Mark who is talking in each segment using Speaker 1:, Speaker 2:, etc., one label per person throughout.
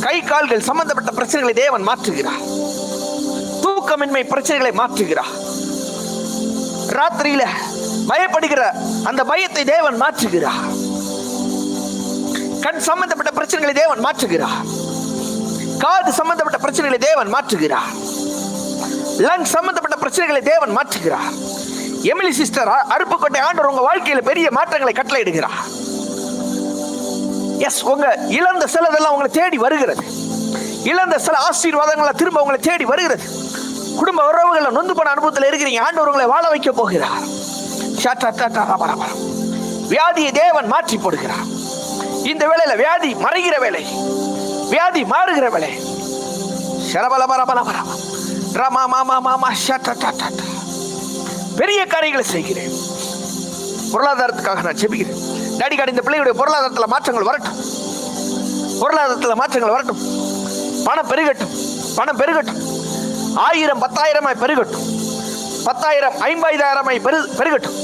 Speaker 1: கை கால்கள் சம்பந்தப்பட்ட பிரச்சனைகளை தேவன் மாற்றுகிறார். தூக்கமின்மை பிரச்சனைகளை மாற்றுகிறார். ராத்திரியில பயப்படுகிற அந்த பயத்தை தேவன் மாற்றுகிறார். கண் சம்பந்தப்பட்ட பிரச்சனைகளை தேவன் மாற்றுகிறார். காது சம்பந்தப்பட்ட பிரச்சனைகளை தேவன் மாற்றுகிறார். லங் சம்பந்தப்பட்ட பிரச்சனைகளை தேவன் மாற்றுகிறார். எமிலி சிஸ்டர் அருப்புக்கோட்டை ஆண்டவர் உங்க வாழ்க்கையில பெரிய மாற்றங்களை கட்டளையிடுகிறார். எஸ், உங்க இழந்த சிலதெல்லாம் உங்களை தேடி வருகிறது. இழந்த சில ஆசீர்வாதங்களை திரும்ப உங்களை தேடி வருகிறது. குடும்ப உறவுகளை நொந்து போன அனுபவத்தில் இருக்கிறீங்க. ஆண்டவர் உங்களை வாழ வைக்க போகிறார். வியாதியை தேவன் மாற்றி போடுகிறார். இந்த வேளையில வியாதி மறைகிற வேலை, வியாதி மாறுகிற வேலை. பெரிய காரியங்களை செய்கிறேன். பொருளாதாரத்துக்காக நான் செபிக்கிறேன். டாடி கார்டு, இந்த பிள்ளையுடைய பொருளாதாரத்தில் மாற்றங்கள் வரட்டும். பொருளாதாரத்தில் மாற்றங்கள் வரட்டும். பணம் பெருகட்டும். பணம் பெருகட்டும். 1000 10,000 பெருகட்டும். 10,000 50,000 பெருகட்டும்.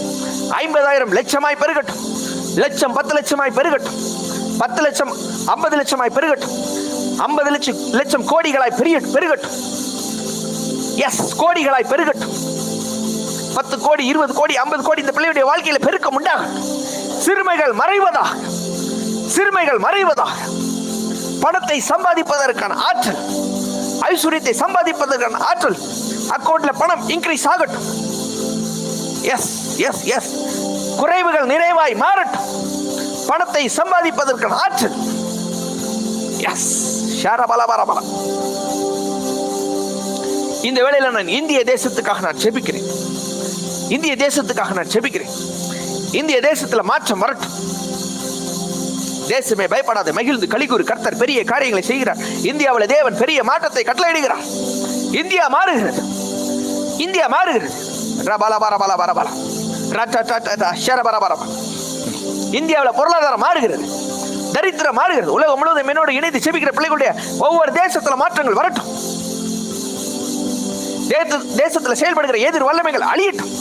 Speaker 1: 50,000 லட்சமாய் பெருகட்டும். லட்சம் 10 லட்சமாய் பெருகட்டும். 10 லட்சம் 50 லட்சமாய் பெருகட்டும். 50 லட்சம் கோடிகளாய் பெருகட்டும். எஸ், கோடிகளாய் பெருகட்டும். 10 கோடி 20 கோடி 50 கோடி இந்த பிள்ளையுடைய வாழ்க்கையில பெருக்கம் உண்டாகட்டும். சிறுமைகள் மறைவதாக. சிறுமைகள் மறைவதாக. பணத்தை சம்பாதிப்பதற்கான ஆற்றல், ஐஸ்வர்யத்தை சம்பாதிப்பதற்கான ஆற்றல், அக்கௌண்ட்ல பணம் இன்க்ரீஸ் ஆகட்டும். எஸ் எஸ் எஸ், குறைவுகள் நிறைவாய் மாறட்டும். பணத்தை சம்பாதிப்பதற்கான ஆற்றல். எஸ், ஷரபலபரபல. இந்த வேளையில நான் இந்திய தேசத்துக்காக நான் செபிக்கிறேன். இந்திய தேசத்துக்காக நான் செபிக்கிறேன். இந்திய தேசத்துல மாற்றம் வரட்டும். தேசமே பயப்படாத, மகிழ்ந்து கலிகூறு. கர்த்தர் பெரிய காரியங்களை செய்கிறார். இந்தியாவில் தேவன் பெரிய மாற்றத்தை கட்டளையிடுகிறார். இந்தியா மாறுகிறது. இந்தியா மாறுகிறது. இந்தியாவில் பொருளாதாரம் மாறுகிறது. தரித்திரம் மாறுகிறது. உலகம் முழுவதும் என்னோடு இணைந்து செபிக்கிற பிள்ளைகளுடைய ஒவ்வொரு தேசத்துல மாற்றங்கள் வரட்டும். தேசத்துல செயல்படுகிற எதிர் வல்லமைகள் அழியட்டும்.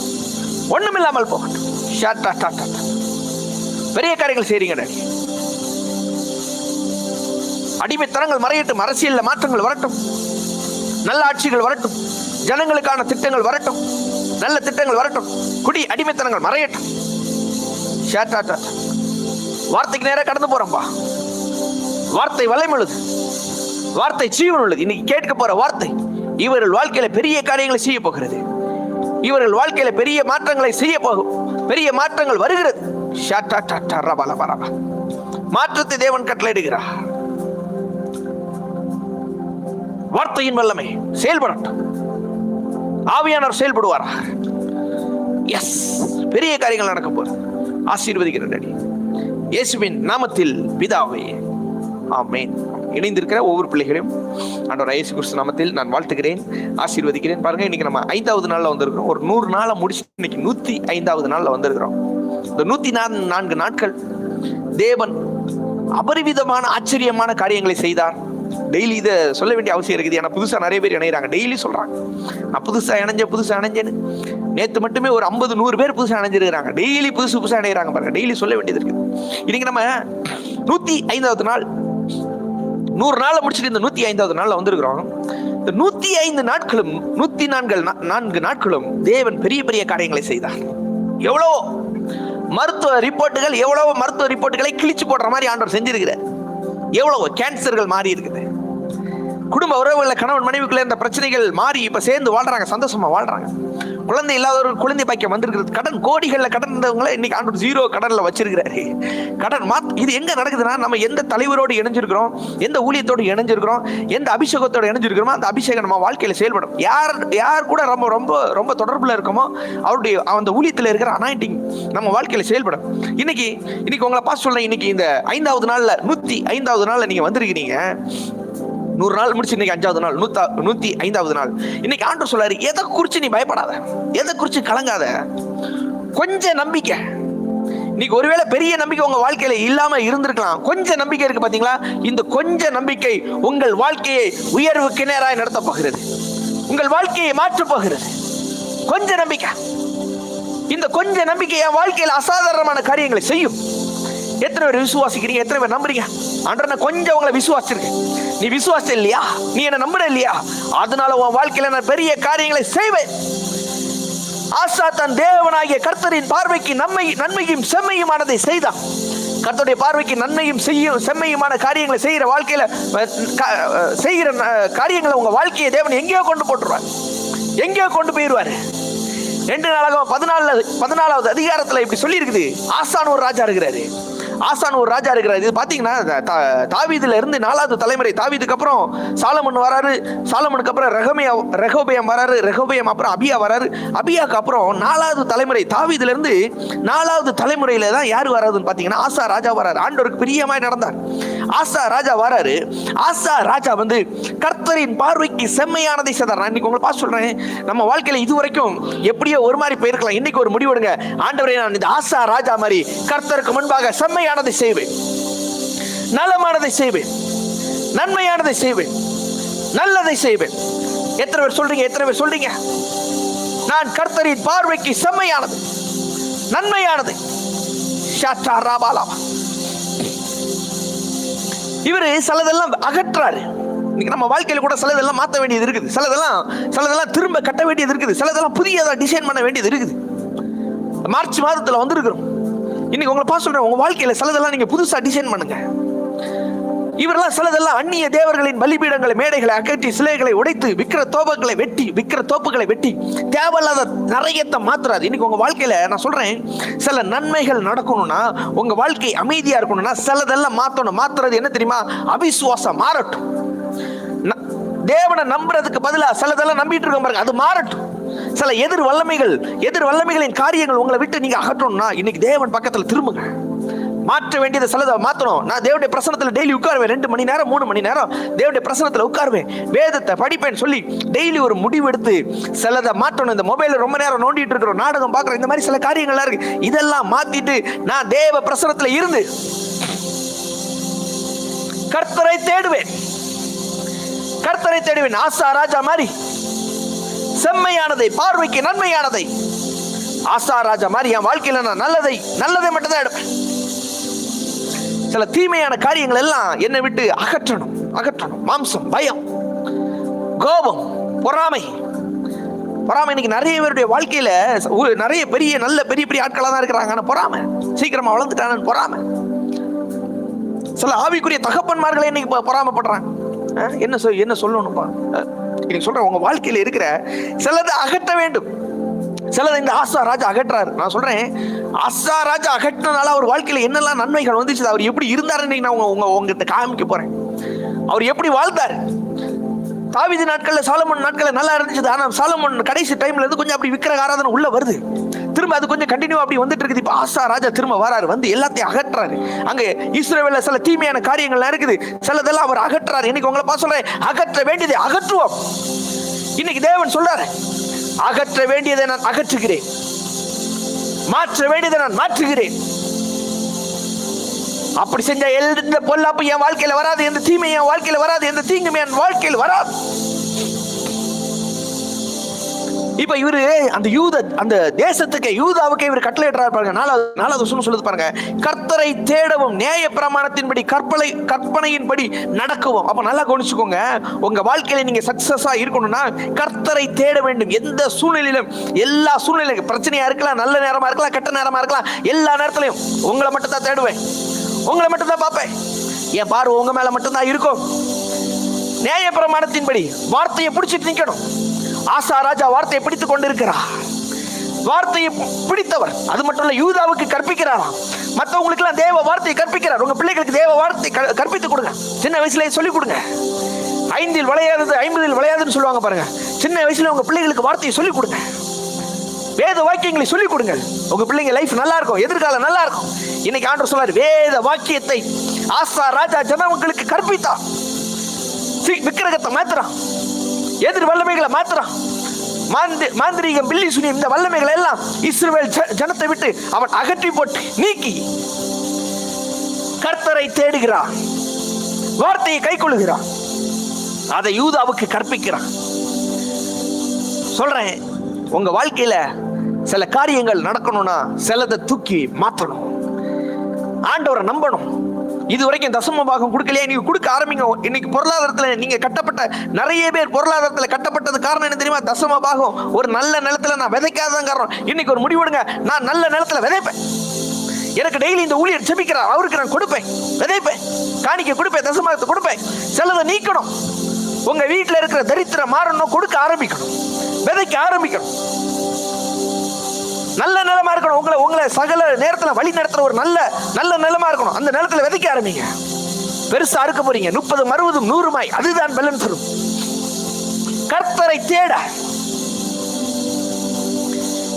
Speaker 1: ஒண்ணுமில்லாமல் போகட்டும். பெரிய காரியங்கள் செய்றீங்க. அடிமைத்தனங்கள் மறையட்டும். அரசியல் மாற்றங்கள் வரட்டும். நல்ல ஆட்சிகள் வரட்டும். ஜனங்களுக்கான திட்டங்கள் வரட்டும். நல்ல திட்டங்கள் வரட்டும். குடி அடிமைத்தனங்கள் மறையட்டும். வார்த்தைக்கு நேரம் கடந்து போறோம்பா. வார்த்தை வல்லமையுள்ளது. வார்த்தை ஜீவன் உள்ளது. இன்னைக்கு கேட்க போற வார்த்தை இவர்கள் வாழ்க்கையில பெரிய காரியங்களை செய்ய போகிறது. இவர்கள் வாழ்க்கையில பெரிய மாற்றங்களை செய்ய போகும். பெரிய மாற்றங்கள் வருகிறது. மாற்றத்தை தேவன் கட்டளையிடுகிறார். வார்த்தையின் வல்லமை செயல்படட்டும். ஆவியானவர் செயல்படுவாரா? எஸ், பெரிய காரியங்கள் நடக்க போகுது. ஆசீர்வதிக்கிறேன் இயேசுவின் நாமத்தில் பிதாவே, ஆமென். இணைந்திருக்கிற ஒவ்வொரு பிள்ளைகளையும் ஆண்டவர் இயேசு கிறிஸ்து நாமத்தில் நான் வாழ்த்துகிறேன், ஆசீர்வதிக்கிறேன். பாருங்க, இன்னைக்கு நம்ம 5வது நாள்ல வந்திருக்கிறோம். ஒரு 100 நாளை முடிச்சு இன்னைக்கு 105வது நாள்ல வந்திருக்கிறோம். இந்த 104 நாட்கள் தேவன் அபரிவிதமான ஆச்சரியமான காரியங்களை செய்தார். டெய்லி இதை சொல்ல வேண்டிய அவசியம் இருக்குது. ஏன்னா புதுசா நிறைய பேர் இணைகிறாங்க. டெய்லி சொல்றாங்க, நான் புதுசா இணைஞ்சேன்னு. நேற்று மட்டுமே ஒரு 50-100 பேர் புதுசா இணைஞ்சிருக்கிறாங்க. டெய்லி புதுசா இணைகிறாங்க. பாருங்க, டெய்லி சொல்ல வேண்டியது இருக்குது. இன்னைக்கு நம்ம 105வது நாள். 100 நாளை முடிச்சுட்டு இந்த 105வது நாள்ல வந்திருக்கிறோம். இந்த 105 நாட்களும் 104 நாட்களும் தேவன் பெரிய பெரிய காரியங்களை செய்தார். எவ்வளவோ மருத்துவ ரிப்போர்ட்டுகளை கிழிச்சு போடுற மாதிரி ஆண்டவர் செஞ்சிருக்கிறார். எவ்வளவு கேன்சர்கள் மாறி இருக்குது. குடும்ப உறவுகளில் கணவன் மனைவிக்குள்ள இந்த பிரச்சனைகள் மாறி இப்ப சேர்ந்து வாழ்றாங்க, சந்தோஷமா வாழ்றாங்க. குழந்தை இல்லாதவர்கள் குழந்தை பாக்கியம் வந்திருக்கிறது. கடன் கோடிகள்ல கடன் இருந்தவங்களை இன்னைக்கு ஆண்டவர் 0 கடன்ல வச்சிருக்கிறாரு. கடன் இது எங்க நடக்குதுன்னா, நம்ம எந்த தலைவரோடு இணைஞ்சிருக்கிறோம், எந்த ஊழியத்தோடு இணைஞ்சிருக்கிறோம், எந்த அபிஷேகத்தோடு இணைஞ்சிருக்கிறோம், அந்த அபிஷேகம் நம்ம வாழ்க்கையில செயல்படும். யார் கூட ரொம்ப ரொம்ப ரொம்ப தொடர்புல இருக்கோமோ அவருடைய அந்த ஊழியத்தில் இருக்கிற அனாயிண்டிங் நம்ம வாழ்க்கையில செயல்படும். இன்னைக்கு உங்களை பார்த்து சொல்றேன், இன்னைக்கு இந்த 5வது நாள்ல 105வது நாள்ல நீங்க வந்திருக்கிறீங்க. 100 நாள் முடிச்சு இன்னைக்கு 5வது நாள், 105வது நாள். இன்னைக்கு ஆண்டவர் சொல்றாரு, எதை குறிச்சு நீ பயப்படாத, எதை குறிச்சு கலங்காத, கொஞ்சம் நம்பிக்கை. இன்னைக்கு ஒருவேளை பெரிய நம்பிக்கை உங்க வாழ்க்கையில இல்லாம இருந்திருக்கலாம். கொஞ்சம் நம்பிக்கை இருக்கு பாத்தீங்களா? இந்த கொஞ்ச நம்பிக்கை உங்கள் வாழ்க்கையை உயர்வுக்கு நேராக நடத்த போகிறது. உங்கள் வாழ்க்கையை மாற்ற போகிறது. கொஞ்ச நம்பிக்கை. இந்த கொஞ்ச நம்பிக்கை என் வாழ்க்கையில அசாதாரணமான காரியங்களை செய்யும். எத்தனை பேர் விசுவாசிக்கிறீங்க? எத்தனை பேர் நம்புறீங்க? ஆண்டவர், நான் கொஞ்சம் உங்களை விசுவாசிச்சிருக்கேன். நீ விசுவாசம் இல்லையா? நீ என்ன நம்புற இல்லையா? அதனால உன் வாழ்க்கையில நான் பெரிய காரியங்களை செய்வேன். ஆசா தன் தேவனாகிய கர்த்தரின் பார்வைக்கு நன்மையும் செம்மையுமானதை செய்தான். கர்த்தருடைய பார்வைக்கு நன்மையும் செம்மையுமான காரியங்களை செய்கிற வாழ்க்கையில செய்கிற காரியங்களை உங்க வாழ்க்கையை தேவன் எங்கேயோ கொண்டு போட்டுருவார், எங்கேயோ கொண்டு போயிடுவாரு. 2 நாளாகமம் 14வது அதிகாரத்துல இப்படி சொல்லி இருக்குது. ஆசான் ஒரு ராஜா இருக்கிறாரு. இது பாத்தீங்கன்னா தாவீதுல இருந்து 4வது தலைமுறை. தாவீதுக்கு அப்புறம் சாலமன் வராரு. சாலமனுக்கு அப்புறம் ரெகோபெயாம் வராரு. ரெகோபெயாம் அப்புறம் அபியா வராரு. அபியாக்கு அப்புறம் 4வது தலைமுறை. தாவீதுல இருந்து 4வது தலைமுறையில தான் யாரு வராதுன்னு பாத்தீங்கன்னா ஆசா ராஜா வராரு. ஆண்டவருக்கு பிரியமாய் நடந்தார். ஆசா ராஜா வராரு. ஆசா ராஜா வந்து கர்த்தரின் பார்வைக்கு செம்மையானதை செய்தார். நான் இன்னைக்கு உங்களுக்கு பார்த்து சொல்றேன், நம்ம வாழ்க்கையில இதுவரைக்கும் எப்படியோ ஒரு மாதிரி போயிருக்கலாம். இன்னைக்கு ஒரு முடிவெடுங்க. ஆண்டவரே, நான் இந்த ஆசா ராஜா மாதிரி கர்த்தருக்கு முன்பாக செம்மையானதை செய்வேன், நலமானதை செய்வேன், நன்மையானதை செய்வேன், நல்லதை செய்வேன். எத்தனை பேர் சொல்றீங்க? நான் கர்த்தரின் பார்வைக்கு செம்மையானது, நன்மையானது. இவரு சிலதெல்லாம் அகற்றாரு. இன்னைக்கு நம்ம வாழ்க்கையில கூட சிலதெல்லாம் மாற்ற வேண்டியது இருக்குது. சிலதெல்லாம் திரும்ப கட்ட வேண்டியது இருக்குது. சிலதெல்லாம் புதியதா டிசைன் பண்ண வேண்டியது இருக்குது. மார்ச் மாதத்துல வந்திருக்கிறோம். இன்னைக்கு உங்களை பார்த்து சொல்றேன், உங்க வாழ்க்கையில சிலதெல்லாம் நீங்க புதுசா டிசைன் பண்ணுங்க. இவரெல்லாம் சிலதெல்லாம் அந்நிய தேவர்களின் பலிபீடங்களை, மேடைகளை அகற்றி, சிலைகளை உடைத்து, விக்கிர தோப்புகளை வெட்டி தேவையில்லாத நிறையத்தை மாத்துறாரு. இன்னைக்கு உங்க வாழ்க்கையில நான் சொல்றேன், சில நன்மைகள் நடக்கணும்னா, உங்க வாழ்க்கை அமைதியா இருக்கணும்னா சிலதெல்லாம் மாத்தணும். மாத்துறது என்ன தெரியுமா? அவிசுவாசம் மாறட்டும். தேவனை நம்புறதுக்கு பதிலா சிலதெல்லாம் நம்பிட்டு இருக்க பாருங்க, அது மாறட்டும். சில எதிர் வல்லமைகளின் காரியங்கள் உங்களை விட்டு நீங்க அகற்றணும்னா இன்னைக்கு தேவன் பக்கத்துல திரும்புங்க. மாற்ற வேண்டியதை சிலதை மாற்றணும். நான் தேவனுடைய பிரசனத்தில் டெய்லி உட்காருவேன். 2 மணி நேரம் 3 மணி நேரம் தேவனுடைய பிரசனத்தில் உட்காருவேன், வேதத்தை படிப்பேன் சொல்லி டெய்லி ஒரு முடிவு எடுத்து சிலதை மாற்றணும். இந்த மொபைல ரொம்ப நேரம் நோண்டிட்டு இருக்கிறோம், நாடகம் பார்க்குறோம், இந்த மாதிரி சில காரியங்கள்லாம் இருக்கு. இதெல்லாம் மாத்திட்டு நான் தேவ பிரசனத்தில் இருந்து கர்த்தரை தேடுவேன். ஆசா ராஜா மாதிரி செம்மையானதை, பார்வைக்கு நன்மையானதை, ஆசா ராஜா மாதிரி என் வாழ்க்கையில நான் நல்லதை மட்டும் தான் எடுப்பேன். சில தீமையான காரியங்கள் எல்லாம் என்னை விட்டு அகற்றணும். மாம்சம், பயம், கோபம், பொறாமை. இன்னைக்கு நிறைய பேருடைய வாழ்க்கையில நிறைய பெரிய ஆட்களா தான் இருக்கிறாங்க. ஆனா பொறாமை, சீக்கிரமா வளர்ந்துட்டானு பொறாமை. சில ஆவிக்குரிய தகப்பன்மார்களை இன்னைக்கு பொறாமைப்படுறாங்க. என்ன சொல்லணும்பா? இன்னைக்கு சொல்றேன், உங்க வாழ்க்கையில இருக்கிற சிலதை அகற்ற வேண்டும். சிலதை இந்த ஆசா ராஜா அகற்றாரு. நான் சொல்றேன், ஆசா ராஜா அகற்றினால அவர் வாழ்க்கையில என்னெல்லாம் நன்மைகள் வந்துச்சு, அவர் எப்படி இருந்தாருன்னு நான் உங்ககிட்ட காமிக்க போறேன். அவர் எப்படி வாழ்ந்தாரு. தாவீது நாட்கள்ல, சாலமோன் நாட்கள்ல நல்லா இருந்துச்சு. ஆனா சாலமோன் கடைசி டைம்ல இருந்து கொஞ்சம் அப்படி விக்கிரக ஆராதனை உள்ள வருது. திரும்ப அது கொஞ்சம் கண்டினியூ அப்படி வந்துட்டு இருக்குது. இப்ப ஆசா ராஜா திரும்ப வராரு, வந்து எல்லாத்தையும் அகற்றாரு. அங்க இஸ்ரவேல்ல சில தீமையான காரியங்கள்லாம் இருக்குது, சிலதெல்லாம் அவர் அகற்றாரு. இன்னைக்கு உங்களை பார்த்து சொல்றேன், அகற்ற வேண்டியதை அகற்றுவோம். இன்னைக்கு தேவன் சொல்றாரு, அகற்ற வேண்டியதை நான் அகற்றுகிறேன், மாற்ற வேண்டியதை நான் மாற்றுகிறேன். அப்படி செஞ்ச எந்த பொல்லாப்பு என் வாழ்க்கையில வராது, எந்த தீமை என் வாழ்க்கையில வராது, எந்த தீங்கும் என் வாழ்க்கையில் வராது. இப்ப இவரு அந்த தேசத்துக்கு, யூதாவுக்கு இவர் கட்டளையிடுறாரு பாருங்க. 4வது வசனம் சொல்லுது பாருங்க, கர்த்தரை தேடவும் நியாய பிரமாணத்தின்படி கற்பனையின்படி நடக்கவும். அப்ப நல்லா கவனிச்சுக்கோங்க, உங்க வாழ்க்கையில நீங்க சக்சஸா இருக்கணும்னா கர்த்தரை தேட வேண்டும். எந்த சூழ்நிலையிலும், எல்லா சூழ்நிலையும், பிரச்சனையா இருக்கலாம், நல்ல நேரமா இருக்கலாம், கெட்ட நேரமா இருக்கலாம், எல்லா நேரத்திலையும் உங்களை மட்டும் தான் தேடுவேன், உங்களை மட்டும் தான் பார்ப்பேன். என் பார்வை உங்க மேல மட்டும் தான் இருக்கும். நியாய பிரமாணத்தின்படி வார்த்தையை பிடிச்சிட்டு நிக்கணும். ஆசா ராஜா வார்த்தையை பிடித்துக் கொண்டிருக்கிறார். வார்த்தையை பிடித்தவர். அது மட்டும் இல்ல, யூதாவுக்கு கற்பிக்கிறாராம். மற்றவங்களுக்கு எல்லாம் தேவ வார்த்தையை கற்பிக்கிறார். உங்க பிள்ளைகளுக்கு தேவ வார்த்தை கற்பித்துக் கொடுங்க. சின்ன வயசுலயே சொல்லிக் கொடுங்க. 5 விளையாதது 50 விளையாதுன்னு சொல்லுவாங்க பாருங்க. சின்ன வயசுல உங்க பிள்ளைகளுக்கு வார்த்தையை சொல்லிக் கொடுங்க. வேத வாக்கியங்களை சொல்லிக் கொடுங்க. உங்க பிள்ளைங்க லைஃப் நல்லா இருக்கும், எதிர்காலம் நல்லா இருக்கும். இன்னைக்கு ஆண்டவர் சொல்றாரு, வேத வாக்கியத்தை ஆசா ராஜா ஜனங்களுக்கு கற்பித்தான். விக்கிரகத்தை மாத்துறான், எதிர் வல்லமைகளை மாத்துறான். மாந்திரீகம், பில்லி சுனியம், இந்த வல்லமைகளை எல்லாம் இஸ்ரவேல் ஜனத்தை விட்டு அவன் அகற்றி போட்டு நீக்கி கர்த்தரை தேடுகிறான், வார்த்தையை கைக்கொள்ளுகிறான், அதை யூதாவுக்கு கற்பிக்கிறான். சொல்றேன், உங்க வாழ்க்கையில சில காரியங்கள் நடக்கணும்னா சிலதை தூக்கி மாற்றணும். ஆண்டவரை நம்பணும். இது வரைக்கும் தசம பாகம் கொடுக்கலையா? நீங்க கொடுக்க ஆரம்பிங்க. இன்னைக்கு பொருளாதாரத்துல நீங்க கட்டப்பட்ட நிறைய பேர் பொருளாதாரத்துல கட்டப்பட்டது காரணம் என்ன தெரியுமா? தசம பாகம். ஒரு நல்ல நிலத்துல நான் விதைக்காததான் காரணம். இன்னைக்கு ஒரு முடிவெடுங்க, நான் நல்ல நிலத்துல விதைப்பேன். எனக்கு டெய்லி இந்த ஊழியர் ஜெபிக்கிறார், அவருக்கு நான் கொடுப்பேன், விதைப்பேன், காணிக்கை கொடுப்பேன், தசமத்தை கொடுப்பேன். சிலதை நீக்கணும். உங்க வீட்டில் இருக்கிற தரித்திரம் மாறணும், கொடுக்க ஆரம்பிக்கணும், விதைக்க ஆரம்பிக்கணும். நல்ல நிலமா இருக்கணும். உங்களை சகல நேரத்தில் வழி நடத்துற ஒரு நல்ல நிலமா இருக்கணும். அந்த நிலத்துல விதைக்க ஆரம்பிங்க. பெருசா அறுக்க போறீங்க. 30, 60, 100 அதுதான் பலன் தரும். கர்த்தரை தேட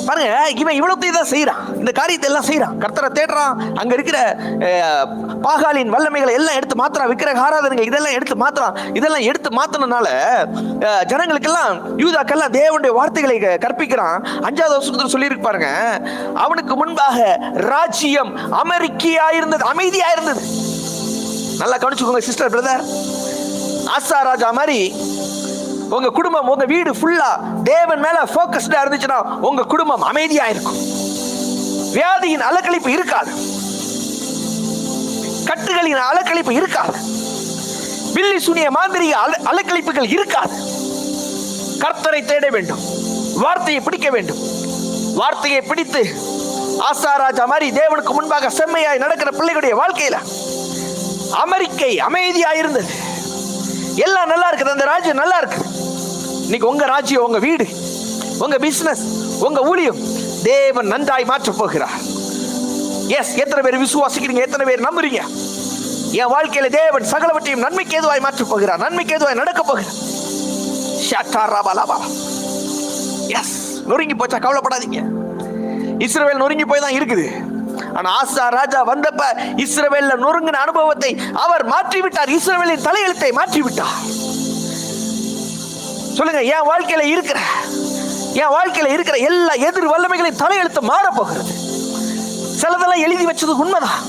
Speaker 1: பாருங்க. இவன் இவ்வளவு தான் செய்யறான், இந்த காரியத்தை எல்லாம் செய்யறான். கர்த்தரை தேடுறான். அங்க இருக்கிற பாகாலின் வல்லமைகளை எல்லாம் எடுத்து மாத்துறான். விக்கிரக ஆராதனைகள் இதெல்லாம் எடுத்து மாத்துறான். இதெல்லாம் எடுத்து மாத்தினால ஜனங்களுக்கெல்லாம், யூதாக்கெல்லாம் தேவனுடைய வார்த்தைகளை கற்பிக்கிறான். 5வது வசனத்துல சொல்லி இருக்கு பாருங்க, அவனுக்கு முன்பாக ராஜ்யம் அமெரிக்கையா இருந்தது, அமைதியா இருந்தது. நல்லா கவனிச்சுக்கோங்க சிஸ்டர், பிரதர். ஆசா ராஜா மாதிரி உங்க குடும்பம், உங்க வீடு ஃபுல்லா தேவன் மேல போக்கஸ்டா இருந்துச்சுன்னா உங்க குடும்பம் அமைதியா இருக்கும். வியாதியின் அலக்கழிப்பு இருக்காது, கட்டுகளின் அலக்கழிப்பு இருக்காது, பில்லி சுனிய மாந்திரிக அலக்கழிப்புகள் இருக்காது. கர்த்தரை தேட வேண்டும், வார்த்தையை பிடிக்க வேண்டும். வார்த்தையை பிடித்து ஆசா ராஜா மாதிரி தேவனுக்கு முன்பாக செம்மையாய் நடக்கிற பிள்ளைகளுடைய வாழ்க்கையில அமெரிக்கை அமைதியா இருந்தது. எல்லாம் நல்லா இருக்குது, அந்த ராஜ்யம் நல்லா இருக்கு. இன்னைக்கு உங்க ராஜ்யம், உங்க வீடு, உங்க பிசினஸ், உங்க ஊழியம் தேவன் நன்றாய் மாற்ற போகிறார். எஸ், எத்தனை பேர் விசுவாசிக்கிறீங்க? எத்தனை பேர் நம்புறீங்க? என் வாழ்க்கையில தேவன் சகலவற்றையும் நன்மைக்கு ஏதுவாய் மாற்ற போகிறார், நன்மைக்கு ஏதுவாய் நடக்க போகிறார். எஸ், நொறுங்கி போச்சா? கவலைப்படாதீங்க. இஸ்ரவேல் நொறுங்கி போய் தான் இருக்குது. ஆனா ஆசா ராஜா வந்தப்ப இஸ்ரவேல்ல நொறுங்கின அனுபவத்தை அவர் மாற்றிவிட்டார். இஸ்ரவேலின் தலையெழுத்தை மாற்றிவிட்டார். சொல்லுங்க, என் வாழ்க்கையில இருக்கிற எல்லா எதிர் வல்லமைகளின் தலையெழுத்து மாற போகிறது. சிலதெல்லாம் எழுதி வச்சது உண்மைதான்,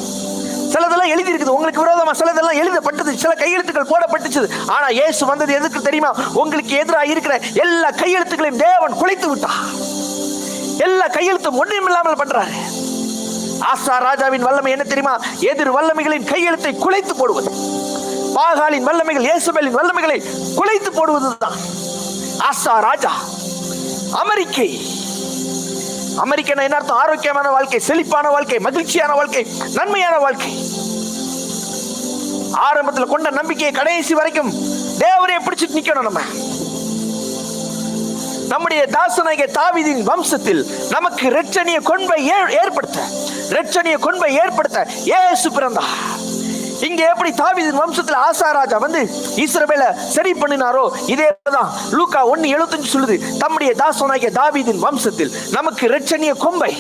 Speaker 1: சிலதெல்லாம் எழுதி இருக்குது உங்களுக்கு விரோதமா, சிலதெல்லாம் எழுதப்பட்டது, சில கையெழுத்துக்கள் போடப்பட்டுச்சு. ஆனா இயேசு வந்தது எதுக்கு தெரியுமா? உங்களுக்கு எதிராக இருக்கிற எல்லா கையெழுத்துக்களையும் தேவன் குலைத்து விட்டார். எல்லா கையெழுத்தும் ஒன்றும் இல்லாமல் பண்றாரு. ஆசா ராஜாவின் வல்லமை என்ன தெரியுமா? எதிர் வல்லமைகளின் கையெழுத்தை குலைத்து போடுவது. பாகாலின் வல்லமைகள், இயேசுபேலின் வல்லமைகளை குலைத்து போடுவதுதான் ஆசா ராஜா. அமெரிக்கா என்ன அர்த்தம்? ஆரோக்கியமான வாழ்க்கை, செழிப்பான வாழ்க்கை, மகிழ்ச்சியான வாழ்க்கை, நன்மையான வாழ்க்கை. ஆரம்பத்தில் கொண்ட நம்பிக்கையை கடைசி வரைக்கும் தேவரையே பிடிச்சிட்டு நிக்கணும். நம்முடைய தாசனாகிய தாவீதின் வம்சத்தில் நமக்கு இரட்சணிய கொன்பை ஏற்படுத்த இயேசு பிறந்தார். இங்க எப்படி தாவீதின் வம்சத்தில் ஆசா ராஜா வந்து இஸ்ரவேலை சரி பண்ணினாரோ, இதேதான் லூக்கா 1:75 சொல்லுது. தம்முடைய தாசனாகிய தாவீதின் வம்சத்தில் நமக்கு இரட்சணிய கொம்பை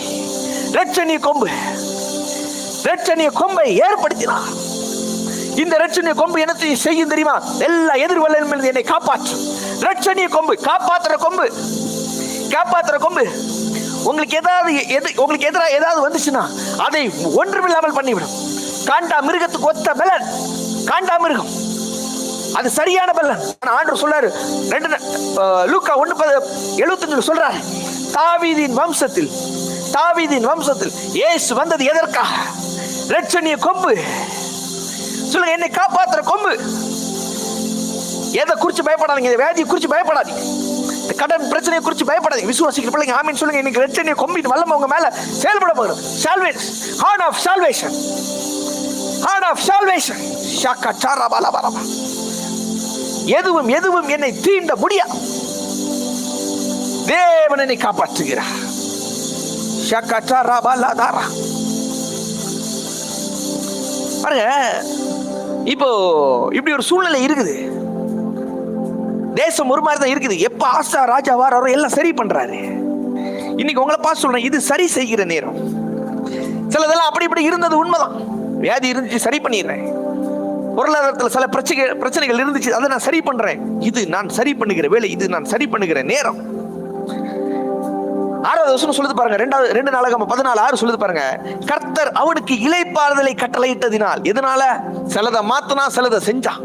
Speaker 1: ஏற்படுத்தினார். இந்த இரட்சணிய கொம்பு என்னத்தை செய்யும் தெரியுமா? எல்லா எதிர்வல்லையும் என்னை காப்பாற்றும். இரட்சணிய கொம்பு, காப்பாற்றுற கொம்பு. உங்களுக்கு எதிராக ஏதாவது வந்துச்சுன்னா அதை ஒன்றுமில்லாமல் பண்ணிவிடும். காண்டா மிருகத்துக்கு ஒத்த பலன், காண்டா மிருகம் அது சரியான பலன். ஆண்டவர் சொல்றாரு, லூக்கா 1:75 சொல்றாரு, தாவீதின் வம்சத்தில் இயேசு வந்தது எதற்காக? இரட்சணிய கொம்பு. சொல்லுங்க, என்னை காப்பாற்றுற கொம்பு. எதை குறிச்சு பயப்படாதீங்க, இந்த வியாதியை குறிச்சு பயப்படாதீங்க, இந்த கடன் பிரச்சனையை குறிச்சு பயப்படாதீங்க. விசுவாசிக்கிற பிள்ளைங்க ஆமீன் சொல்லுங்க. இன்னைக்கு இரட்சணிய கொம்பின் வல்லமை உங்க மேல செயல்பட போகிறது. Heart of salvation. எதுவும் என்னை தீண்ட முடியாது. தேவன் என்னை காப்பாற்றுகிறார். பாருங்க, இப்போ இப்படி ஒரு சூழ்நிலை இருக்குது. தேசம் ஒரு மாதிரி தான் இருக்குது. எப்ப ஆசா ராஜா வாரோ எல்லாம் சரி பண்றாரு. இன்னைக்கு உங்களை பார்த்து சொல்றேன், இது சரி செய்கிற நேரம். சிலதெல்லாம் அப்படி இப்படி இருந்தது உண்மைதான். வியாதி இருந்துச்சு, சரி பண்ணிடுறேன். பொருளாதாரத்தில் சில பிரச்சனைகள் இருந்துச்சு, அதை நான் சரி பண்றேன். இது நான் சரி பண்ணுகிற வேலை, இது நான் சரி பண்ணுகிற நேரம். 6வது வசனம் சொல்லுது பாருங்க, 2 நாளாகமம் 14:6 சொல்லுது பாருங்க. கர்த்தர் அவனுக்கு இளைப்பாறுதலை கட்டளையிட்டதினால், எதனால? சிலதை மாத்தனா, சிலதை செஞ்சான்.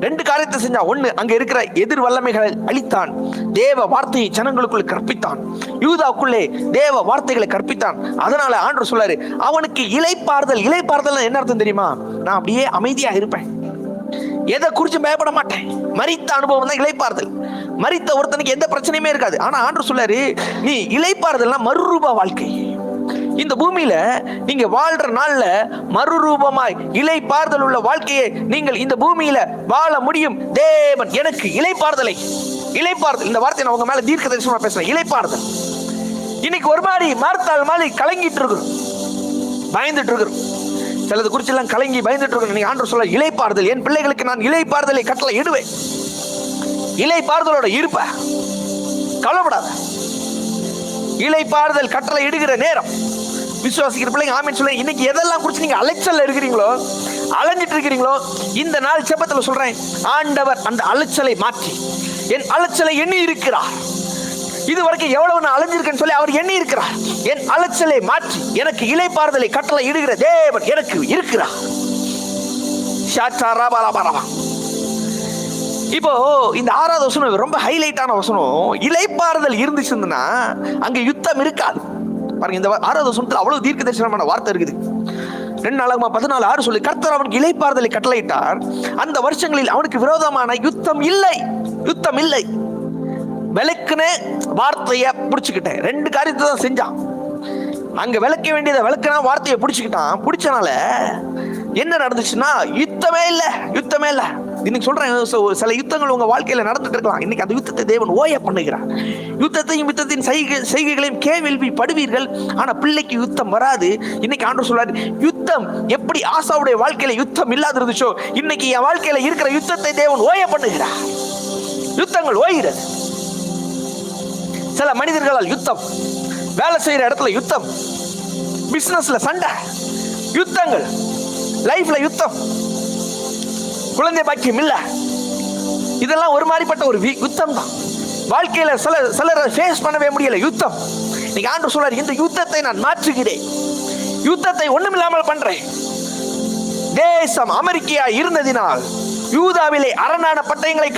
Speaker 1: 2 காரியத்தை செஞ்சான். ஒண்ணு, அங்க இருக்கிற எதிர் வல்லமைகளை அழித்தான். தேவ வார்த்தையை ஜனங்களுக்குள் கற்பித்தான். யூதாவுக்குள்ளே தேவ வார்த்தைகளை கற்பித்தான். அதனால ஆண்டவர் சொல்றாரு, அவனுக்கு இளைப்பாறுதல். இளைப்பாறுதல் என்ன அர்த்தம் தெரியுமா? நான் அப்படியே அமைதியா இருப்பேன், எதை குறிச்சு பயப்பட மாட்டேன். மரித்த அனுபவம் தான் இளைப்பாறுதல். மரித்த ஒருத்தனுக்கு எந்த பிரச்சனையுமே இருக்காது. ஆனா ஆண்டவர் சொல்றாரு, நீ இளைப்பாறுதல்னா மறுரூப வாழ்க்கை. இந்த பூமியில நீங்க வாழ்ற நாள்ல மறுரூபமாய் இளைப்பாறுதல் உள்ள வாழ்க்கையை நீங்கள் இந்த பூமியில வாழ முடியும். தேவன் எனக்கு இளைப்பாறுதல், இந்த வார்த்தை நான் உங்க மேல தீர்க்க தரிசனமா பேசுறேன். இளைப்பாறுதல். இன்னைக்கு ஒரு மாதிரி மார்த்தாள் மாதிரி கலங்கிட்டு இருக்கிறோம், பயந்துட்டு இருக்கிறோம். சிலது குறிச்சு எல்லாம் கலங்கி பயந்துட்டு இருக்கிறோம். நீங்க ஆண்டவர் சொல்ல, இளைப்பாறுதல். என் பிள்ளைகளுக்கு நான் இளைப்பாறுதலை கட்டளை இடுவேன். இளைப்பாறுதலோட இருப்ப, கவலைப்படாத. இளைப்பாறுதல் கட்டளை இடுகிற நேரம். விசுவாசிக்கிற பிள்ளைங்க ஆமென் சொல்லுங்க. இன்னைக்கு எதெல்லாம் குறிச்சு நீங்க அலைச்சல்ல இருக்கிறீங்களோ, அலைஞ்சிட்டு இருக்கிறீங்களோ, இந்த நாள் ஜெபத்துல சொல்றேன், ஆண்டவர் அந்த அலைச்சலை மாற்றி என் அலைச்சலை எண்ணி இருக்கிறார். இது வரைக்கும் எவ்வளவு நான் அலைஞ்சிருக்கேன்னு சொல்லி அவர் எண்ணி இருக்கிறார். என் அலைச்சலை மாற்றி எனக்கு இளைப்பாறுதலை கட்டளை இடுகிற தேவன் எனக்கு இருக்கிறார். இப்போ இந்த 6வது வசனம் ரொம்ப ஹைலைட்டான வசனம். இளைப்பாறுதல் இருந்துச்சுன்னா அங்க யுத்தம் இருக்காது. பாருங்க, இந்த 6வது வசனத்துல அவ்வளவு தீர்க்க தரிசனமான வார்த்தை இருக்குது. 2 நாளாகம 14:6 சொல்லி, கர்த்தர் அவனுக்கு இளைப்பாறுதலை கட்டளையிட்டார். அந்த வருஷங்களில் அவனுக்கு விரோதமான யுத்தம் இல்லை. யுத்தம் இல்லை. விளக்குன்னு வார்த்தைய பிடிச்சுக்கிட்டேன். 2 காரியத்தை தான் செஞ்சான். அங்க விளக்க வேண்டியதை விளக்குனா வார்த்தையை பிடிச்சுக்கிட்டான். பிடிச்சனால என்ன நடந்துச்சுன்னா யுத்தமே இல்லை. யுத்தமே இல்லை. இன்னைக்கு சொல்றேன், சில யுத்தங்கள் உங்க வாழ்க்கையில நடந்துட்டு இருக்கலாம். இன்னைக்கு அந்த யுத்தத்தை தேவன் ஓய பண்ணுகிறார். யுத்தத்தையும் யுத்தத்தின் செய்கைகளையும் கேள்வி படுவீர்கள், ஆனா பிள்ளைக்கு யுத்தம் வராது. இன்னைக்கு ஆண்டவர் சொல்றாரு, யுத்தம் எப்படி ஆசாவுடைய வாழ்க்கையில யுத்தம் இல்லாத இருந்துச்சோ, இன்னைக்கு என் வாழ்க்கையில இருக்கிற யுத்தத்தை தேவன் ஓய பண்ணுகிறார். யுத்தங்கள் ஓய்கிறது. சில மனிதர்களால் யுத்தம், வேலை செய்யற இடத்துல யுத்தம், பிசினஸ்ல சண்டை, யுத்தங்கள், லைஃப்ல யுத்தம், குழந்தை பாக்கியம் இல்ல, இதெல்லாம் ஒரு மாதிரிப்பட்ட ஒரு யுத்தம் தான். வாழ்க்கையில சிலரை ஃபேஸ் பண்ணவே முடியல, யுத்தம். இன்னைக்கு ஆண்டவர் சொல்றாரு, இந்த யுத்தத்தை நான் மாற்றுகிறேன், யுத்தத்தை ஒண்ணுமில்லாமல் பண்றேன். தேசம் அமெரிக்கா இருந்ததினால் யூதாவிலே அரணான பட்டணங்களை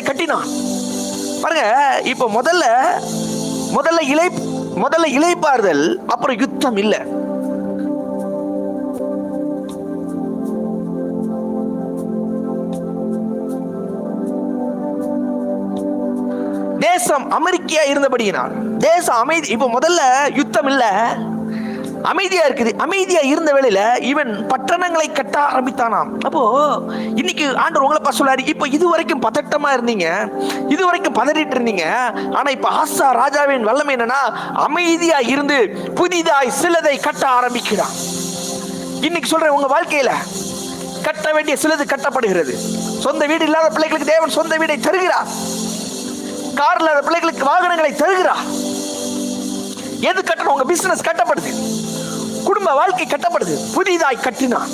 Speaker 1: கட்டினான். பாருங்க, இப்ப முதல்ல இளைப்பாறுதல், அப்புறம் யுத்தம் இல்ல. தேசம் அமெரிக்கா இருந்தபடியினால் தேசம் அமைதி. இப்ப முதல்ல யுத்தம் இல்ல, அமைதியா இருக்குது. அமைதியா இருந்த வேளையில இவன் பட்டணங்களை கட்ட ஆரம்பித்தானாம். அப்போ இன்னைக்கு ஆண்டவர் உங்களை பார்த்து சொல்றாரு, இப்ப இது வரைக்கும் பதட்டமா இருந்தீங்க, இது வரைக்கும் பதறிட்டு இருந்தீங்க. ஆனா இப்ப ஆசா ராஜாவின் வல்லமை என்னன்னா, அமைதியா இருந்து புதிதாய் சிலதை கட்ட ஆரம்பிக்கிறான். இன்னைக்கு சொல்றேன், உங்க வாழ்க்கையில கட்ட வேண்டிய சிலது கட்டப்படுகிறது. சொந்த வீடு இல்லாத பிள்ளைகளுக்கு தேவன் சொந்த வீடை தருகிறார். கார்ல பிள்ளைகளுக்கு வாகனங்களை தருகிறார். எது கட்டணும்? உங்க பிசினஸ் கட்டப்படுது, குடும்ப வாழ்க்கை கட்டப்படுது. புதிதாய் கட்டினான்,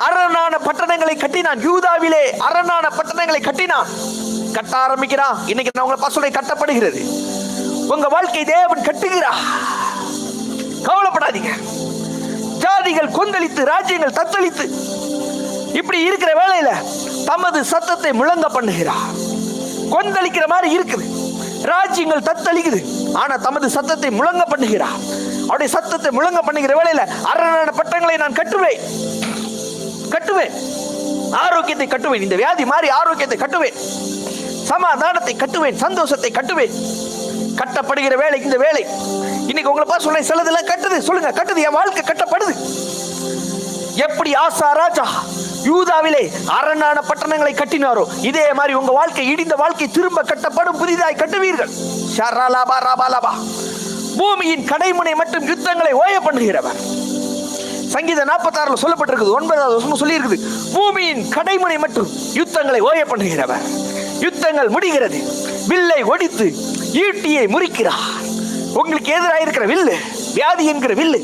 Speaker 1: அரணான பட்டணங்களை கட்டினான். யூதாவிலே அரணான பட்டணங்களை கட்டினான். கட்ட ஆரம்பிக்கிறான். இன்னைக்கு நான் உங்களை பசுலை கட்டப்படுகிறது. உங்க வாழ்க்கை தேவன் கட்டுகிறார். கவலைப்படாதீங்க. ஜாதிகள் கொந்தளித்து, ராஜ்யங்கள் தத்தளித்து இப்படி இருக்கிற வேளையில தமது சத்தத்தை முழங்க பண்ணுகிறார். கொந்தளிக்கிற மாதிரி இருக்குது, ராஜ்யங்கள் தத்தளிக்குது, ஆனா தமது சத்தத்தை முழங்க பண்ணுகிறார். அவருடைய சத்தத்தை முழங்க பண்ணுகிற வேளையில அரணான பட்டங்களை நான் கட்டுவேன், ஆரோக்கியத்தை கட்டுவேன், இந்த வியாதி மாறி ஆரோக்கியத்தை கட்டுவேன், சமாதானத்தை கட்டுவேன், சந்தோஷத்தை கட்டுவேன். கட்டப்படுகிற வேலை இந்த வேலை. இன்னைக்கு உங்களை பார்த்து சொல்றேன், சிலதெல்லாம் கட்டுது. சொல்லுங்க, கட்டுது. என் வாழ்க்கை கட்டப்படுது. எப்படி ஆசா ராஜா யூதாவிலே அரணான பட்டணங்களை கட்டினாரோ, இதே மாதிரி உங்க வாழ்க்கை, இடிந்த வாழ்க்கை திரும்ப கட்டப்படும், புதிதாய் கட்டுவீர்கள். பூமியின் கடைமுனை மட்டும் யுத்தங்களை ஓய பண்ணுகிறவர். சங்கீதம் 46 சொல்லப்பட்டிருக்குது, 9வது வசனம் சொல்லி இருக்குது, பூமியின் கடைமுனை மட்டும் யுத்தங்களை ஓய பண்ணுகிறவர். யுத்தங்கள் முடிகிறது, வில்லை ஒடித்து ஈட்டியை முறிக்கிறார். உங்களுக்கு எதிராக இருக்கிற வில்லு, வியாதி என்கிற வில்லு,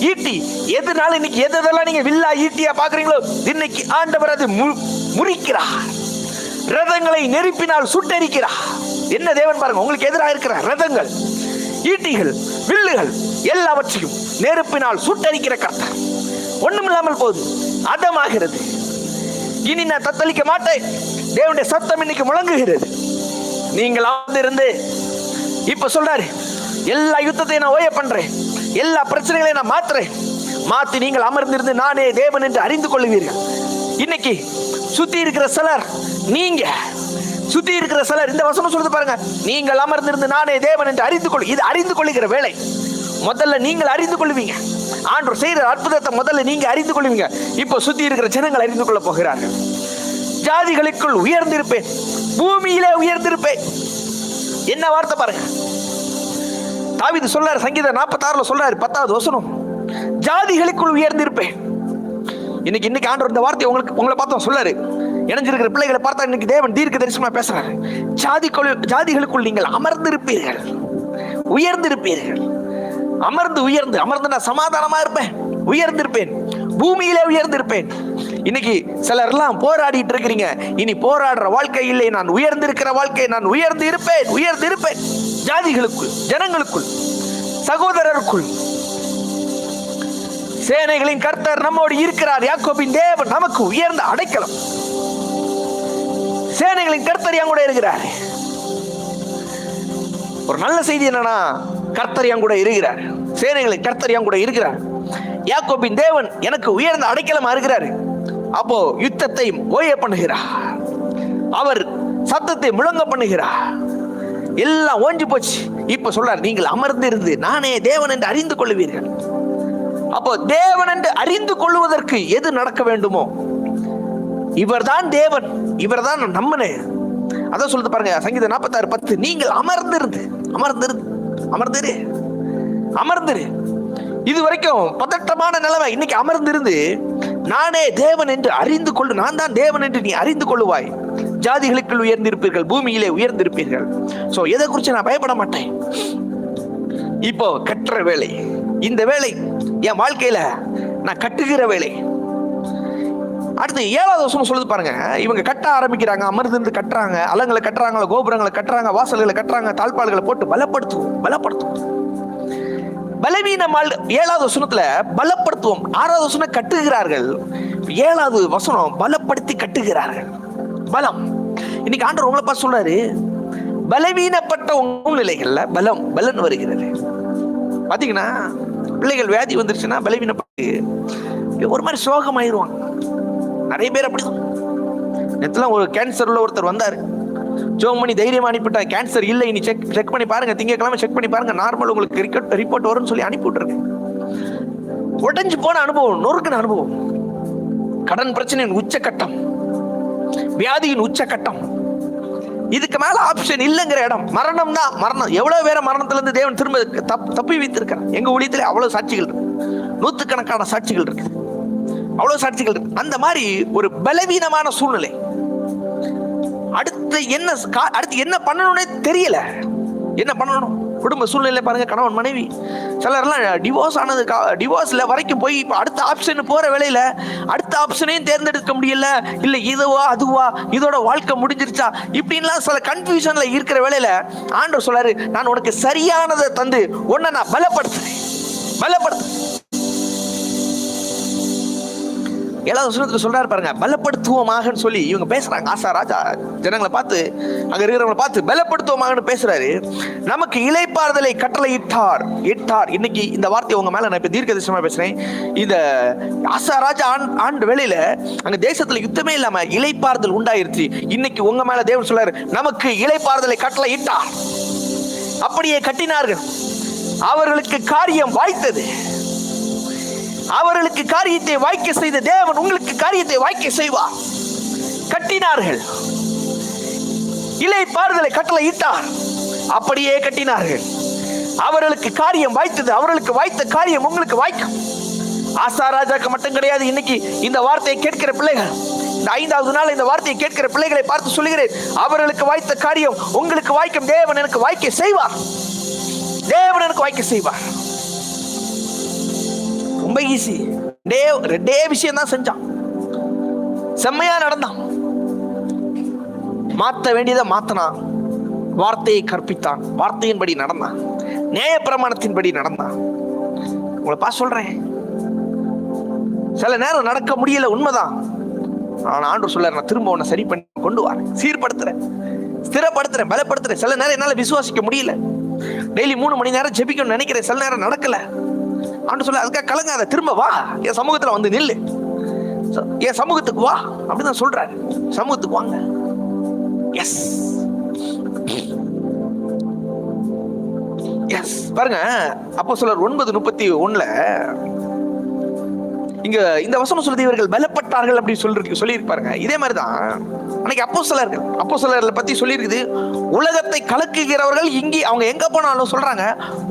Speaker 1: ஈட்டி, எதுனால இன்னைக்கு எதெல்லாம் நீங்க வில்லா ஈட்டியா பாக்குறீங்களோ, இன்னைக்கு ஆண்டவர் அது முறிக்கிறார். ரதங்களை நெருப்பினால் சுட்டெரிக்கிறார். என்ன தேவன் பாருங்க, உங்களுக்கு எதிராக இருக்கிற ரதங்கள், ஈட்டிகள், வில்லுகள் எல்லாவற்றையும் நெருப்பினால் சுட்டரிக்கிற கர்த்தர். ஒண்ணுமில்லாமல் போகுது, அதமாகிறது. இனி நான் தத்தளிக்க மாட்டேன். தேவனுடைய சத்தம் இன்னைக்கு முழங்குகிறது. நீங்கள் அமர்ந்திருந்து இப்ப சொல்றாரு, எல்லா யுத்தத்தையும் நான் ஓய பண்றேன், எல்லா பிரச்சனைகளையும் நான் மாத்தி நீங்கள் அமர்ந்திருந்து நானே தேவன் என்று அறிந்து கொள்வீர்கள். இன்னைக்கு சுத்தி இருக்கிற சிலர், நீங்க சுத்தி இருக்கிற சிலர், இந்த வசனம் சொல்லுது பாருங்க, நீங்கள் அமர்ந்திருந்து நானே தேவன் என்று இது அறிந்து கொள்ளுகிற வேலை. முதல்ல நீங்கள் அறிந்து கொள்வீங்க. ஆண்டவர் செய்கிற அற்புதத்தை முதல்ல நீங்க அறிந்து கொள்வீங்க. இப்போ சுத்தி இருக்கிற ஜனங்கள் அறிந்து கொள்ள போகிறார்கள். ஜாதிகளுக்குள் உயர்ந்திருப்பேன், பூமியிலே உயர்ந்திருப்பேன். என்ன வார்த்தை பாருங்க. தாவீது சொல்றாரு, சங்கீதம் 46 சொல்றாரு, 10வது வசனம், ஜாதிகளுக்குள் உயர்ந்திருப்பேன். இன்னைக்கு ஆண்டவர் இந்த வார்த்தை உங்களை பார்த்தோம் சொல்றாரு. இணைஞ்சிருக்கிற பிள்ளைகளை பார்த்தா இன்னைக்கு தேவன் தீர்க்க தரிசனமா பேசுறாரு. ஜாதிகளுக்குள் நீங்கள் அமர்ந்திருப்பீர்கள், உயர்ந்திருப்பீர்கள். அமர்ந்து நான் சமாதானமா இருப்பேன், உயர்ந்திருப்பேன், பூமியிலே உயர்ந்திருப்பேன். இன்னைக்கு சிலர் எல்லாம் போராடிட்டு இருக்கிறீங்க. இனி போராடுற வாழ்க்கை இல்லை, நான் உயர்ந்திருக்கிற வாழ்க்கை. நான் உயர்ந்திருப்பேன். ஜாதிகளுக்குள், ஜனங்களுக்குள், சகோதரருக்குள். சேனைகளின் கர்த்தர் நம்மோடு இருக்கிறார். யாக்கோபின் தேவன் நமக்கு உயர்ந்த அடைக்கலம். சேனைகளின் கர்த்தர் என் கூட இருக்கிறார். ஒரு நல்ல செய்தி என்னன்னா, கர்த்தர் என் கூட இருக்கிறார். சேனைகளின் கர்த்தர் என் கூட இருக்கிறார். யாக்கோபின் தேவன் எனக்கு உயர்ந்த அடைக்கலமா இருக்கிறார். அப்போ யுத்தத்தை ஓய பண்ணுகிறார், அவர் சத்தத்தை முழங்க பண்ணுகிறார். எல்லாம் ஓஞ்சி போச்சு. இப்ப சொல்றார், நீங்கள் அமர்ந்திருந்து நானே தேவன் என்று அறிந்து கொள்வீர்கள். அப்போ தேவன் என்று அறிந்து கொள்வதற்கு எது நடக்க வேண்டுமோ, இவர்தான் தேவன், இவர்தான் நம்மனே. அதான் சொல்லுது பாருங்க, சங்கீதம் 46:10, நீங்கள் அமர்ந்திரு. இது வரைக்கும் பதட்டமான நிலைமை. இன்னைக்கு அமர்ந்திருந்து நானே தேவன் என்று அறிந்து கொள்ளு, நான் தான் தேவன் என்று நீ அறிந்து கொள்ளுவாய். ஜாதிகளுக்குள் உயர்ந்திருப்பீர்கள், பூமியிலே உயர்ந்திருப்பீர்கள். சோ எதை குறித்து நான் பயப்பட மாட்டேன். இப்போ கட்டுற வேலை, இந்த வேலை என் வாழ்க்கையில நான் கட்டுகிற வேலை. அடுத்து 7வது வசனம் சொல்லுது பாருங்க, இவங்க கட்ட ஆரம்பிக்கிறாங்க, அமர்ந்து கட்டுறாங்க, அலங்களை கட்டுறாங்க, கோபுரங்களை கட்டுறாங்க, வாசல்களை கட்டுறாங்க, தாழ்பாள்களை போட்டு பலப்படுத்துவோம். பலவீனம் 7வது வசனத்துல பலப்படுத்துவோம். 6வது வசனம் கட்டுகிறார்கள், 7வது வசனம் பலப்படுத்தி கட்டுகிறார்கள். பலம். இன்னைக்கு ஆண்டவர் உங்களை பார்த்து சொல்றாரு, பலவீனப்பட்ட சூழ்நிலைகள்ல பலன் வருகிறது. பாத்தீங்கன்னா பிள்ளைகள் வியாதி வந்துருச்சுன்னா பலவீனப்பட்டு ஒரு மாதிரி சோகமாயிருவாங்க. நிறைய பேர் அப்படிதான். நேற்றுலாம் ஒரு கேன்சர்ல ஒருத்தர் வந்தாரு, ஜோம் பண்ணி தைரியமா அனுப்பிட்டா, கேன்சர் இல்லை, இனி செக் பண்ணி பாருங்க, திங்கக்கிழமை செக் பண்ணி பாருங்க, நார்மல் உங்களுக்கு ரிப்போர்ட் வரும்னு சொல்லி அனுப்பி விட்டுருக்கேன். உடஞ்சு போன அனுபவம், நொறுக்குன அனுபவம். கடன் பிரச்சனையின் உச்சக்கட்டம், வியாதியின் உச்சக்கட்டம். இதுக்கு மேல ஆப்ஷன் இல்லைங்கிற இடம் மரணம் தான். மரணம். எவ்வளவு பேரை மரணத்திலிருந்து தேவன் திரும்ப தப்பி வைத்திருக்கிறார். எங்க ஊழியத்திலே அவ்வளவு சாட்சிகள் இருக்கு, 100கணக்கான சாட்சிகள் இருக்கு, அவ்வளவு சாட்சிகள் இருக்கு. அந்த மாதிரி ஒரு பலவீனமான சூழ்நிலை. அடுத்து என்ன பண்ணணும்னே தெரியல. என்ன பண்ணணும்? குடும்ப சூழ்நிலை பாருங்க, கணவன் மனைவி சிலர்லாம் டிவோர்ஸ்ல வரைக்கும் போய் இப்போ அடுத்த ஆப்ஷன் போற வேலையில அடுத்த ஆப்ஷனையும் தேர்ந்தெடுக்க முடியல. இல்ல இதுவா அதுவா, இதோட வாழ்க்கை முடிஞ்சிருச்சா, இப்படின்லாம் சில கன்ஃபியூஷன்ல இருக்கிற வேலையில ஆண்டவர் சொல்றாரு, நான் உனக்கு சரியானதை தந்து உன்னை நான் பலப்படுத்துறேன். 7வது வசனத்துல சொல்றாரு பாருங்க, பலப்படுத்துவோமாக சொல்லி இவங்க பேசுறாங்க. ஆசா ராஜா ஜனங்களை பார்த்து, அங்க இருக்கிறவங்களை பார்த்து பலப்படுத்துவோமாக பேசுறாரு. நமக்கு இளைப்பாறுதலை கட்டளையிட்டார். இன்னைக்கு இந்த வார்த்தை உங்க மேல நான் இப்ப தீர்க்க தரிசனமா பேசுறேன். இந்த ஆசா ராஜா ஆண்டு வேளையில அங்க தேசத்துல யுத்தமே இல்லாம இளைப்பாறுதல் உண்டாயிருச்சு. இன்னைக்கு உங்க மேல தேவன் சொல்றாரு, நமக்கு இளைப்பாறுதலை கட்டளையிட்டார். அப்படியே கட்டினார்கள், அவர்களுக்கு காரியம் வாய்த்தது. அவர்களுக்கு காரியத்தை வாய்க்க செய்த தேவன் உங்களுக்கு காரியத்தை வாய்க்க செய்வார். கட்டினார்கள், இளைப்பாறுதலை கட்டளையிட்டார், அப்படியே கட்டினார்கள். அவர்களுக்கு காரியம் வாய்த்தது. அவர்களுக்கு வாய்த்த காரியம் உங்களுக்கு வாய்க்கும். ஆசா ராஜாக்கு மட்டும் கிடையாது. இன்னைக்கு இந்த வார்த்தையை கேட்கிற பிள்ளைகள், இந்த 5வது நாள் இந்த வார்த்தையை கேட்கிற பிள்ளைகளை பார்த்து சொல்லுகிறேன், அவர்களுக்கு வாய்த்த காரியம் உங்களுக்கு வாய்க்கும். தேவன் எனக்கு வாய்க்க செய்வார். தேவன் எனக்கு வாய்க்க செய்வார். ரொம்ப ஈஸி. ரெண்டே விஷயம் தான் செஞ்சான், செம்மையா நடந்தான். மாத்த வேண்டியதை மாத்தினான், வார்த்தையை கற்பித்தான், வார்த்தையின்படி நடந்தான், நியாய பிரமாணத்தின்படி நடந்தான். உங்களை பார்த்து சொல்றேன், சில நேரம் நடக்க முடியல, உண்மைதான். ஆனா ஆண்டவர் சொல்றாரு, நான் திரும்ப உன்னை சரி பண்ணி கொண்டு வரேன், சீர்படுத்துறேன், ஸ்திரப்படுத்துறேன், பலப்படுத்துறேன். சில நேரம் என்னால விசுவாசிக்க முடியல, டெய்லி 3 மணி நேரம் ஜெபிக்கணும்னு நினைக்கிறேன், சில நேரம் நடக்கல. ஆண்டவர் சொல்ல, அதுக்காக கலங்காத, திரும்ப வா, என் சமூகத்துல வந்து நில்லு, என் சமூகத்துக்கு வா அப்படிதான் சொல்றாரு. சமூகத்துக்கு வாங்க. எஸ் எஸ் பாருங்க, அப்போஸ்தலர் 9:31 இங்க இந்த வசனம் சொல்றது, இவர்கள் பலப்பட்டார்கள் அப்படி சொல்லியிருப்பாருங்க. இதே மாதிரிதான் அன்னைக்கு அப்போஸ்தலர்களை பத்தி சொல்லியிருக்குது. உலகத்தை கலக்குகிறவர்கள் இங்கே, அவங்க எங்க போனாலும் சொல்றாங்க,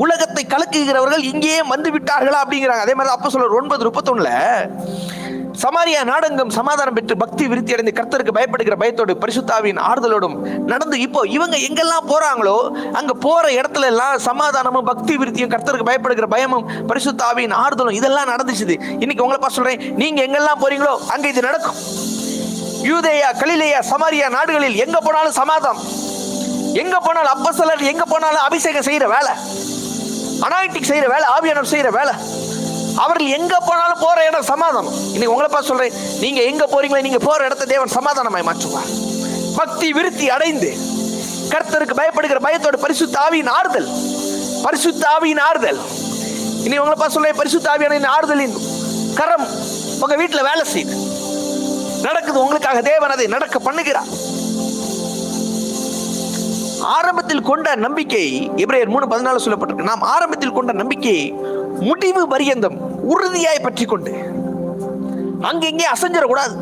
Speaker 1: உலகத்தை கலக்குகிறவர்கள் இங்கேயே வந்து விட்டார்களா அப்படிங்கிறாங்க. அதே மாதிரி அப்போஸ்தலர் 9:31 சமாரியா நாடெங்கும் சமாதானம் பெற்று பக்தி விருத்தி அடைந்து கர்த்தருக்கு பயப்படுகிற பயத்தோடு பரிசுத்தாவின் ஆறுதலோடும் நடந்து, இப்போ இவங்க எங்கெல்லாம் போறாங்களோ அங்க போற இடத்துல எல்லாம் சமாதானமும் பக்தி விருத்தியும் கர்த்தருக்கு பயப்படுகிற பயமும் பரிசுத்தாவின் ஆறுதலும் இதெல்லாம் நடந்துச்சு. இன்னைக்கு உங்களை பார்த்து சொல்றேன், நீங்க எங்கெல்லாம் போறீங்களோ அங்க இது நடக்கும். யூதேயா, கலிலேயா, சமாரியா நாடுகளில் எங்க போனாலும் சமாதானம், எங்க போனாலும் அப்போஸ்தலர், எங்க போனாலும் அபிஷேகம் செய்யற வேலை, அனாயிண்டிங் செய்யற வேலை, ஆவியானவர் செய்யற வேலை. அவர்கள் எங்க போனாலும் போற இடம் சமாதானம். இன்னைக்கு உங்களை பார்த்து சொல்றேன், நீங்க எங்க போறீங்களோ நீங்க போற இடத்தை தேவன் சமாதானமாய் மாற்றுவார். பக்தி விருத்தி அடைந்து கர்த்தருக்கு பயப்படுகிற பயத்தோடு பரிசுத்த ஆவியின் ஆறுதல், பரிசுத்த ஆவியின் ஆறுதல். இன்னைக்கு உங்களை பார்த்து சொல்றேன், பரிசுத்த ஆவியான ஆறுதலின் கரம் உங்க வீட்டுல வேலை செய்யுது, நடக்குது. உங்களுக்காக தேவன் அதை நடக்க பண்ணுகிறார். ஆரம்பத்தில் கொண்ட நம்பிக்கை, எபிரேயர் 3:14 சொல்லப்பட்டிருக்கு, நாம் ஆரம்பத்தில் கொண்ட நம்பிக்கையை முடிவு பரியந்தம் உறுதியாய் பற்றி கொண்டு அங்கெங்கே அசைஞ்சிடக்கூடாது.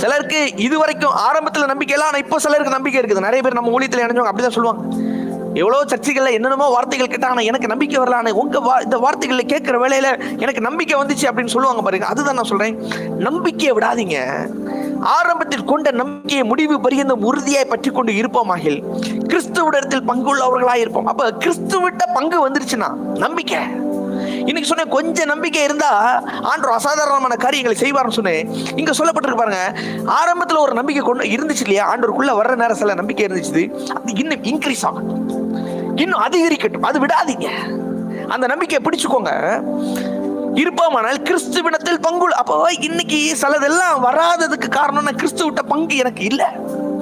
Speaker 1: சிலருக்கு இதுவரைக்கும் ஆரம்பத்தில் நம்பிக்கை எல்லாம், இப்போ சிலருக்கு நம்பிக்கை இருக்குது. நிறைய பேர் நம்ம ஊழியத்தில் இணைஞ்சவங்க அப்படிதான் சொல்லுவாங்க, எவ்வளோ சர்ச்சைகள்ல என்னென்னமோ வார்த்தைகள் கேட்டாங்க, எனக்கு நம்பிக்கை வரலான்னு. உங்க இந்த வார்த்தைகளை கேட்கிற வேலையில எனக்கு நம்பிக்கை வந்துச்சு அப்படின்னு சொல்லுவாங்க பாருங்க. அதுதான் நான் சொல்றேன், நம்பிக்கையை விடாதீங்க. ஆரம்பத்தில் கொண்ட நம்பிக்கையை முடிவு பரியந்தம் உறுதியாய் பற்றி கொண்டு இருப்போமாகில் கிறிஸ்துவிடத்தில் பங்குள்ளவர்களாய் இருப்போம். அப்ப கிறிஸ்துவிட்ட பங்கு வந்துருச்சுன்னா நம்பிக்கை. இன்னைக்கு சொன்னேன், கொஞ்சம் நம்பிக்கை இருந்தா ஆண்டவர் அசாதாரணமான காரியங்களை செய்வார்னு சொன்னேன். இங்க சொல்லப்பட்டிருக்கு பாருங்க, ஆரம்பத்துல ஒரு நம்பிக்கை கொண்டு இருந்துச்சு இல்லையா, ஆண்டவருக்குள்ள வர்ற நேரம் சில நம்பிக்கை இருந்துச்சு, அது இன்னும் இன்க்ரீஸ் ஆகட்டும், இன்னும் அதிகரிக்கட்டும். அது விடாதீங்க, அந்த நம்பிக்கையை பிடிச்சுக்கோங்க. இருப்போமானால் கிறிஸ்துவினத்தில் பங்கு. அப்போ இன்னைக்கு சிலதெல்லாம் வராததுக்கு காரணம்னா கிறிஸ்துவிட்ட பங்கு எனக்கு இல்லை.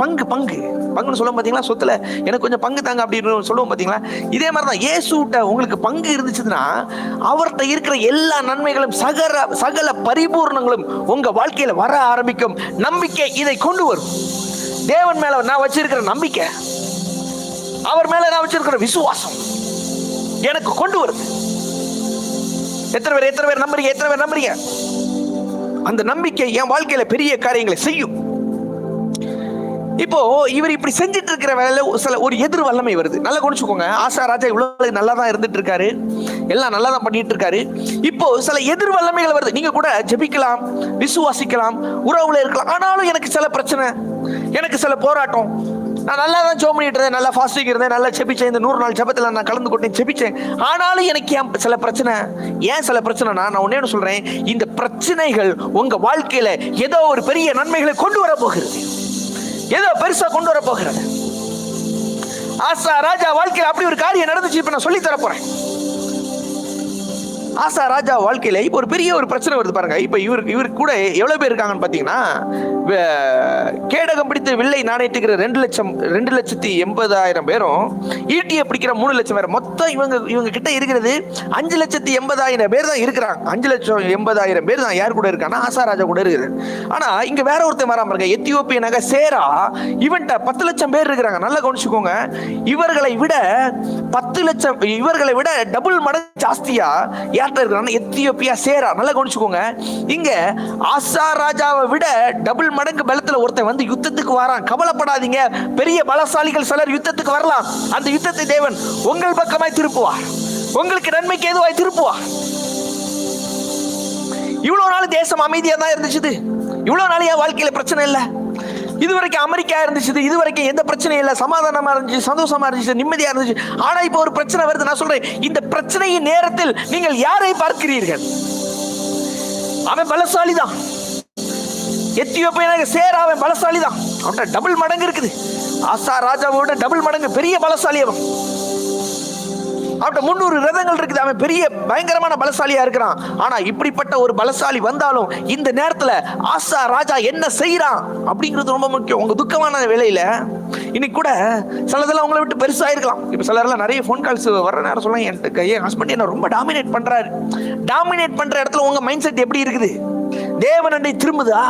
Speaker 1: பங்குன்னு சொல்லுவோம் பார்த்தீங்களா, சொத்துல எனக்கு கொஞ்சம் பங்கு தாங்க அப்படின்னு சொல்லுவோம் பார்த்தீங்களா. இதே மாதிரி தான் இயேசுட்ட உங்களுக்கு பங்கு இருந்துச்சுன்னா அவர்கிட்ட இருக்கிற எல்லா நன்மைகளும் சகல பரிபூர்ணங்களும் உங்க வாழ்க்கையில வர ஆரம்பிக்கும். நம்பிக்கை இதை கொண்டு வரும். தேவன் மேல நான் வச்சிருக்கிற நம்பிக்கை, அவர் மேல நான் வச்சிருக்கிற விசுவாசம் எனக்கு கொண்டு வருது. எத்தனை பேர் நம்புறீங்க? அந்த நம்பிக்கை என் வாழ்க்கையில பெரிய காரியங்களை செய்யும். இப்போ இவர் இப்படி செஞ்சுட்டு இருக்கிற வேலையில சில ஒரு எதிர் வல்லமை வருது. நல்லா கவனிச்சுக்கோங்க. ஆசா ராஜா இவ்வளவு நல்லா தான் இருந்துட்டு இருக்காரு, எல்லாம் நல்லா தான் பண்ணிட்டு இருக்காரு. இப்போ சில எதிர் வல்லமைகள் வருது. நீங்க கூட ஜெபிக்கலாம், விசுவாசிக்கலாம், உறவுல இருக்கலாம். ஆனாலும் எனக்கு சில பிரச்சனை, எனக்கு சில போராட்டம். நான் நல்லா தான் ஜெபம் பண்ணிட்டு இருந்தேன், நல்லா ஃபாஸ்டிங் இருந்தேன், நல்லா ஜெபிச்சேன், இந்த 100 நாள் ஜெபத்துல நான் கலந்து கொண்டேன், ஜெபிச்சேன். ஆனாலும் எனக்கு ஏன் சில பிரச்சனை? ஏன் சில பிரச்சனைனா, நான் ஒன்னே சொல்றேன், இந்த பிரச்சனைகள் உங்க வாழ்க்கையில ஏதோ ஒரு பெரிய நன்மைகளை கொண்டு வர போகிறது, ஏதோ பெருசா கொண்டு வர போகிறது. ஆசா ராஜா வாழ்க்கையில அப்படி ஒரு காரியம் நடந்துச்சு. இப்ப நான் சொல்லி தர போறேன். ஆசா ராஜா வாழ்க்கையில இப்போ ஒரு பெரிய ஒரு பிரச்சனை வருது பாருங்க. இப்ப இவருக்கு கூட எவ்வளவு பேர் இருக்காங்கன்னு பாத்தீங்கன்னா, கேடகம் பிடித்து வில்லை நாணயத்துக்கிற 2,80,000 பேரும், ஈட்டியை பிடிக்கிற 3 லட்சம் பேர், மொத்தம் இவங்க கிட்ட இருக்கிறது 5,80,000 பேர் தான் இருக்கிறாங்க. 5,80,000 பேர் தான் யார் கூட இருக்காங்கன்னா ஆசா ராஜா கூட இருக்குது. ஆனா இங்க வேற ஒருத்தர் வராம இருக்க, எத்தியோப்பியனாக சேரா, இவன்ட்ட 10 லட்சம் பேர் இருக்கிறாங்க. நல்லா கவனிச்சுக்கோங்க. இவர்களை விட டபுள் மடங்கு ஜாஸ்தியா யார்கிட்ட இருக்கிறாங்க? எத்தியோப்பியா சேரா. நல்லா கவனிச்சுக்கோங்க. இங்க ஆசா ராஜாவை விட டபுள் மடங்கு பலத்துல ஒருத்தன் வந்து யுத்தத்துக்கு வரான். கவலைப்படாதீங்க, பெரிய பலசாலிகள் சிலர் யுத்தத்துக்கு வரலாம். அந்த யுத்தத்தை தேவன் உங்கள் பக்கமாய் திருப்புவார், உங்களுக்கு நன்மைக்கு ஏதுவாய் திருப்புவார். இவ்வளவு நாள் தேசம் அமைதியா தான் இருந்துச்சு. இவ்வளவு நாள் என் வாழ்க்கையில பிரச்சனை இல்லை. இதுவரைக்கும் அமெரிக்கா இருந்துச்சு, இதுவரைக்கும் எந்த பிரச்சனையும் இல்லை, சமாதானமா இருந்துச்சு, சந்தோஷமா இருந்துச்சு, நிம்மதியா இருந்துச்சு. ஆனா இப்போ ஒரு பிரச்சனை வருது. நான் சொல்றேன், இந்த பிரச்சனையின் நேரத்தில் நீங்கள் யாரை பார்க்கிறீர்கள்? அவன் பலசாலி தான். எத்தியோப்பியனாக சேரா, அவன் பலசாலி தான். அவன்கிட்ட டபுள் மடங்கு இருக்குது. ஆசா ராஜாவோட டபுள் மடங்கு பெரிய பலசாலி அவன். அவன்கிட்ட 300 ரதங்கள் இருக்குது. அவன் பெரிய பயங்கரமான பலசாலியா இருக்கிறான். ஆனா இப்படிப்பட்ட ஒரு பலசாலி வந்தாலும் இந்த நேரத்துல ஆசா ராஜா என்ன செய்யறான் அப்படிங்கிறது ரொம்ப முக்கியம். உங்க துக்கமான வேலையில இன்னைக்கு கூட சிலதெல்லாம் உங்களை விட்டு பெருசா இருக்கலாம். இப்ப சிலரெல்லாம் நிறைய ஃபோன் கால்ஸ் வர்ற நேரம் சொல்லுவாங்க, என் ஹஸ்பண்ட் என்ன ரொம்ப டாமினேட் பண்றாரு. டாமினேட் பண்ற இடத்துல உங்க மைண்ட் செட் எப்படி இருக்குது? தேவன் அண்டை திரும்புதா?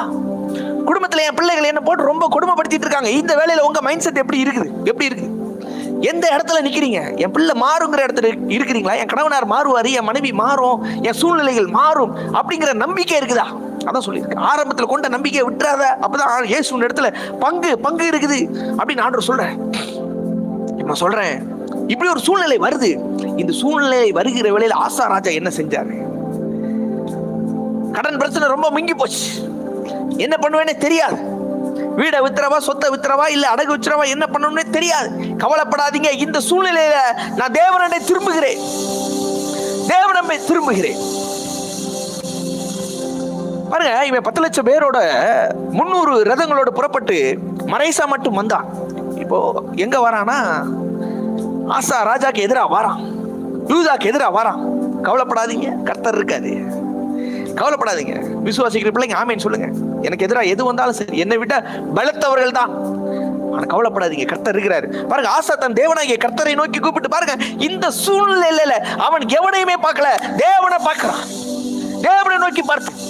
Speaker 1: குடும்பத்துல என் பிள்ளைகள் என்ன போட்டு ரொம்ப கொடுமைப்படுத்திட்டு இருக்காங்க. இந்த வேலையில உங்க மைண்ட் செட் எப்படி இருக்குது? எப்படி இருக்குது? எந்த இடத்துல நிக்கிறீங்க? என் பிள்ளை மாறுங்கிற இடத்துல இருக்கிறீங்களா? என் கணவனார் மாறுவாரு, என் மனைவி மாறும், என் சூழ்நிலைகள் மாறும் அப்படிங்கிற நம்பிக்கை இருக்குதா? அதான் சொல்லியிருக்கு, ஆரம்பத்துல கொண்ட நம்பிக்கையை விட்டுறாத, அப்பதான் இயேசு இடத்துல பங்கு இருக்குது அப்படின்னு ஆண்டவர் சொல்றேன். நான் சொல்றேன், இப்படி ஒரு சூழ்நிலை வருது. இந்த சூழ்நிலை வருகிற வேளையில ஆசா ராஜா என்ன செஞ்சாரு? கடன் பிரச்சனை ரொம்ப மிங்கி போச்சு. என்ன பண்ணுவேன்னு தெரியாது. வீடை வித்துறவா, சொத்தை வித்துறவா, இல்ல அடகு வச்சுறவா, என்ன பண்ணணும்னே தெரியாது. கவலைப்படாதீங்க, இந்த சூழ்நிலையில நான் தேவனண்டை திரும்புகிறேன், தேவனம்பை திரும்புகிறேன். பாருங்க, இவன் 10 லட்சம் பேரோட 300 ரதங்களோட புறப்பட்டு மரேசா மட்டும் வந்தான். இப்போ எங்க வரானா? ஆசா ராஜாக்கு எதிராக வரான், யூதாக்கு எதிராக வரான். கவலைப்படாதீங்க, கர்த்தர் இருக்காது. கவலைப்படாதீங்க. விசுவாசிக்கிற பிள்ளைங்க ஆமேன்னு சொல்லுங்க. எனக்கு எதிராக எது வந்தாலும் சரி, என்னை விட பலத்தவர்கள் தான், ஆனா கவலைப்படாதீங்க, கர்த்தர் இருக்கிறாரு. பாருங்க, ஆசா தன் தேவனாகிய கர்த்தரை நோக்கி கூப்பிட்டு பாருங்க, இந்த சூழ்நிலையில அவன் எவனையுமே பார்க்கல, தேவனை பார்க்கிறான். தேவனை நோக்கி பார்த்து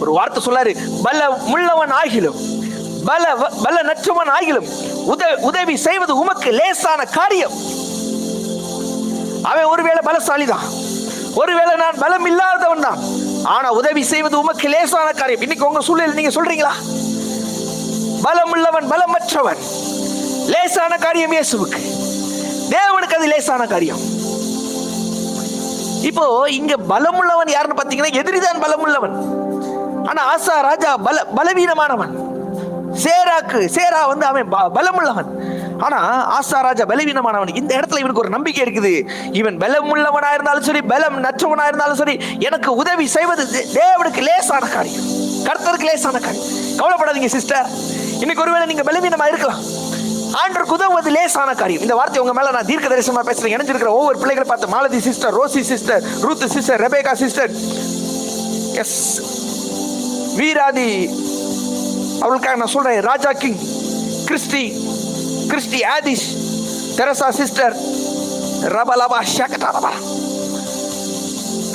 Speaker 1: ஒரு வார்த்தை சொல்லாரு, பல முள்ளவன் ஆகிலும் பல நற்றவன் ஆகிலும் உதவி செய்வது உமக்கு லேசான காரியம். அவன் ஒருவேளை பலசாலிதான், ஒருவேளை நான் பலம் இல்லாதவன் தான், ஆனா உதவி செய்வது உமக்கு லேசான காரியம். இன்னைக்கு உங்க சூழ்நிலை நீங்க சொல்றீங்களா? பலம் உள்ளவன் பலமற்றவன், லேசான காரியம் இயேசுவுக்கு, தேவனுக்கு அது லேசான காரியம். இப்போ இங்க பலம் உள்ளவன் யாருன்னு பாத்தீங்கன்னா எதிரிதான் பலம் உள்ளவன். ஆனா ஆசா ராஜா பலவீனமானவன். சேரா வந்து அவன் பலமுள்ளவன், ஆனா ஆசா ராஜா பலவீனமானவன். இந்த இடத்துல இவனுக்கு ஒரு நம்பிக்கை இருக்குது, இவன் பலமுள்ளவனா இருந்தாலும் சரி, பலம் நற்றவனா இருந்தாலும் சரி, எனக்கு உதவி செய்வது தேவனுக்கு லேசான காரியம், கர்த்தருக்கு லேசான காரியம். கவலைப்படாதீங்க சிஸ்டர், இன்னைக்கு ஒருவேளை நீங்க பலவீனமா இருக்கலாம், ஆண்டவருக்கு உதவுவது லேசான காரியம். இந்த வார்த்தை உங்க மேல நான் தீர்க்க தரிசனமா பேசுறேன். இணைஞ்சிருக்கிற ஒவ்வொரு பிள்ளைகளை பார்த்து, Malathi sister, Rosie sister, Ruth sister, Rebecca sister, S Veerathi, அவளுக்காக நான் சொல்றேன். Raja King, Christy Aadhish, Teresa sister, ரபலபா ஷகடரபா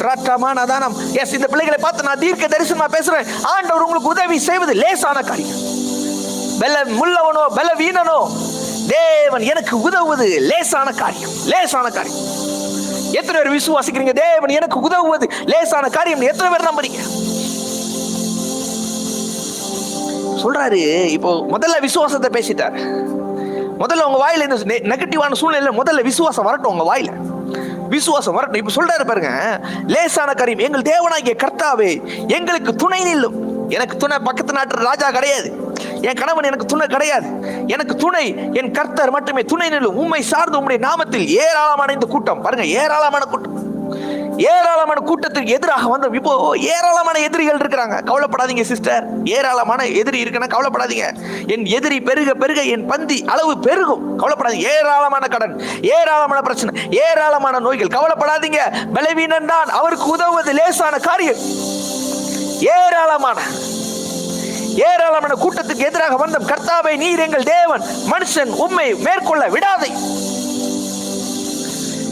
Speaker 1: ரட்டமானதானம். எஸ், இந்த பிள்ளைகளை பார்த்து நான் தீர்க்க தரிசனமா பேசுறேன். ஆண்டவர் உங்களுக்கு உதவி செய்வது லேசான காரியம். பலமுள்ளவனோ பலவீனனோ, தேவன் எனக்கு உதவுவது லேசான காரியம், லேசான காரியம். எத்தனை பேர் விசுவாசிக்கிறீங்க தேவன் எனக்கு உதவுவது லேசான காரியம்? எத்தனை பேர் நம்புறீங்க? சொல்றாரு. இப்போ முதல்ல விசுவாசத்தை பேசிட்டார். முதல்ல உங்க வாயில இந்த நெகட்டிவான சூழ்நிலையில முதல்ல விசுவாசம் வரட்டும், உங்க வாயில விசுவாசம் வரட்டும். இப்ப சொல்றாரு பாருங்க, லேசான காரியம், எங்கள் தேவனாகிய கர்த்தாவே எங்களுக்கு துணை நில்லும். எனக்கு துணை பக்கத்து நாட்டு ராஜா கிடையாது, என் கணவன் எனக்கு துணை கிடையாது, எனக்கு துணை என் கர்த்தர் மட்டுமே துணை நில்லும். உம்மை சார்ந்து உம்முடைய நாமத்தில் ஏராளமான இந்த கூட்டம், பாருங்க ஏராளமான கூட்டம், ஏராளமான கூட்டத்துக்கு எதிராக வந்து இப்போ ஏராளமான எதிரிகள் இருக்கிறாங்க. கவலைப்படாதீங்க சிஸ்டர், ஏராளமான எதிரி இருக்குன்னா கவலைப்படாதீங்க. என் எதிரி பெருக பெருக என் பந்தி அளவு பெருகும். கவலைப்படாதீங்க. ஏராளமான கடன், ஏராளமான பிரச்சனை, ஏராளமான நோய்கள், கவலைப்படாதீங்க. பலவீனன் தான், அவருக்கு உதவுவது லேசான காரியம். ஏராளமான கூட்டத்துக்கு எதிராக வந்த கர்த்தாவே நீர் எங்கள் தேவன், மனுஷன் உம்மை மேற்கொள்ள விடாதே.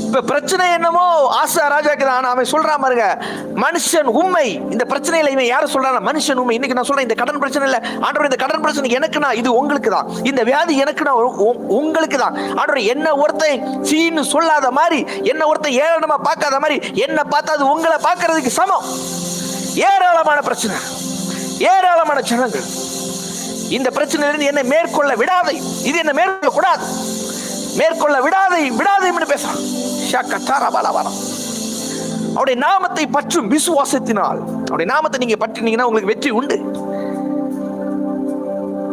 Speaker 1: இப்ப பிரச்சனை என்னமோ ஆசா ராஜாக்கு தான், அவன் சொல்றான் பாருங்க, மனுஷன் உண்மை. இந்த பிரச்சனையில இவன் யாரும் சொல்றான்? மனுஷன் உண்மை. இன்னைக்கு நான் சொல்றேன், இந்த கடன் பிரச்சனை இல்ல ஆண்டவரே, இந்த கடன் பிரச்சனை எனக்குனா இது உங்களுக்கு தான், இந்த வியாதி எனக்குனா உங்களுக்கு தான். ஆண்டவரே, என்ன ஒருத்தன் சீன்னு சொல்லாத மாதிரி, என்ன ஒருத்தன் ஏளனமா பார்க்காத மாதிரி, என்ன பார்த்தா அது உங்களை பார்க்கறதுக்கு சமம். ஏராளமான பிரச்சனை, ஏராளமான ஜனங்கள். இந்த பிரச்சனையிலிருந்து என்னை மேற்கொள்ள விடாதை, இது என்ன மேற்கொள்ள கூடாது, மேற்கொள்ள விடாதை என்று பேசுறான். அவருடைய நாமத்தை பற்றும் விசுவாசத்தினால், அவருடைய நாமத்தை நீங்க பற்றினீங்கன்னா உங்களுக்கு வெற்றி உண்டு.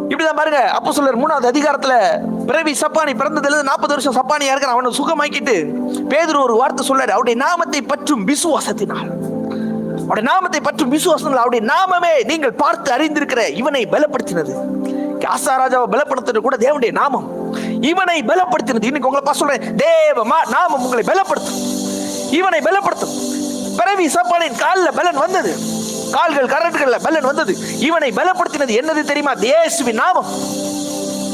Speaker 1: இப்படிதான் பாருங்க, அப்போஸ்தலர் 3வது அதிகாரத்துல பிறவி சப்பானி பிறந்ததுல 40 வருஷம் சப்பானியா இருக்கிறான், அவனை சுகமாக்கிட்டு பேதுரு ஒரு வார்த்தை சொல்றாரு, அவருடைய நாமத்தை பற்றும் விசுவாசத்தினால், அவருடைய நாமத்தை பற்றும் விசுவாசத்தினால், அவருடைய நாமமே நீங்கள் பார்த்து அறிந்திருக்கிற இவனை பலப்படுத்தினது. ஆசா ராஜாவை பலப்படுத்துறது கூட தேவனுடைய நாமம். இவனை பலப்படுத்தினது. இன்னைக்கு உங்களை பார்த்து சொல்றேன், தேவ நாமம் உங்களை பலப்படுத்தும், இவனை பலப்படுத்தும். பிறவி சாப்பாடின் காலில் பலன் வந்தது, கால்கள் கரட்டுகள்ல பலன் வந்தது. இவனை பலப்படுத்தினது என்னது தெரியுமா? இயேசுவின் நாமம்.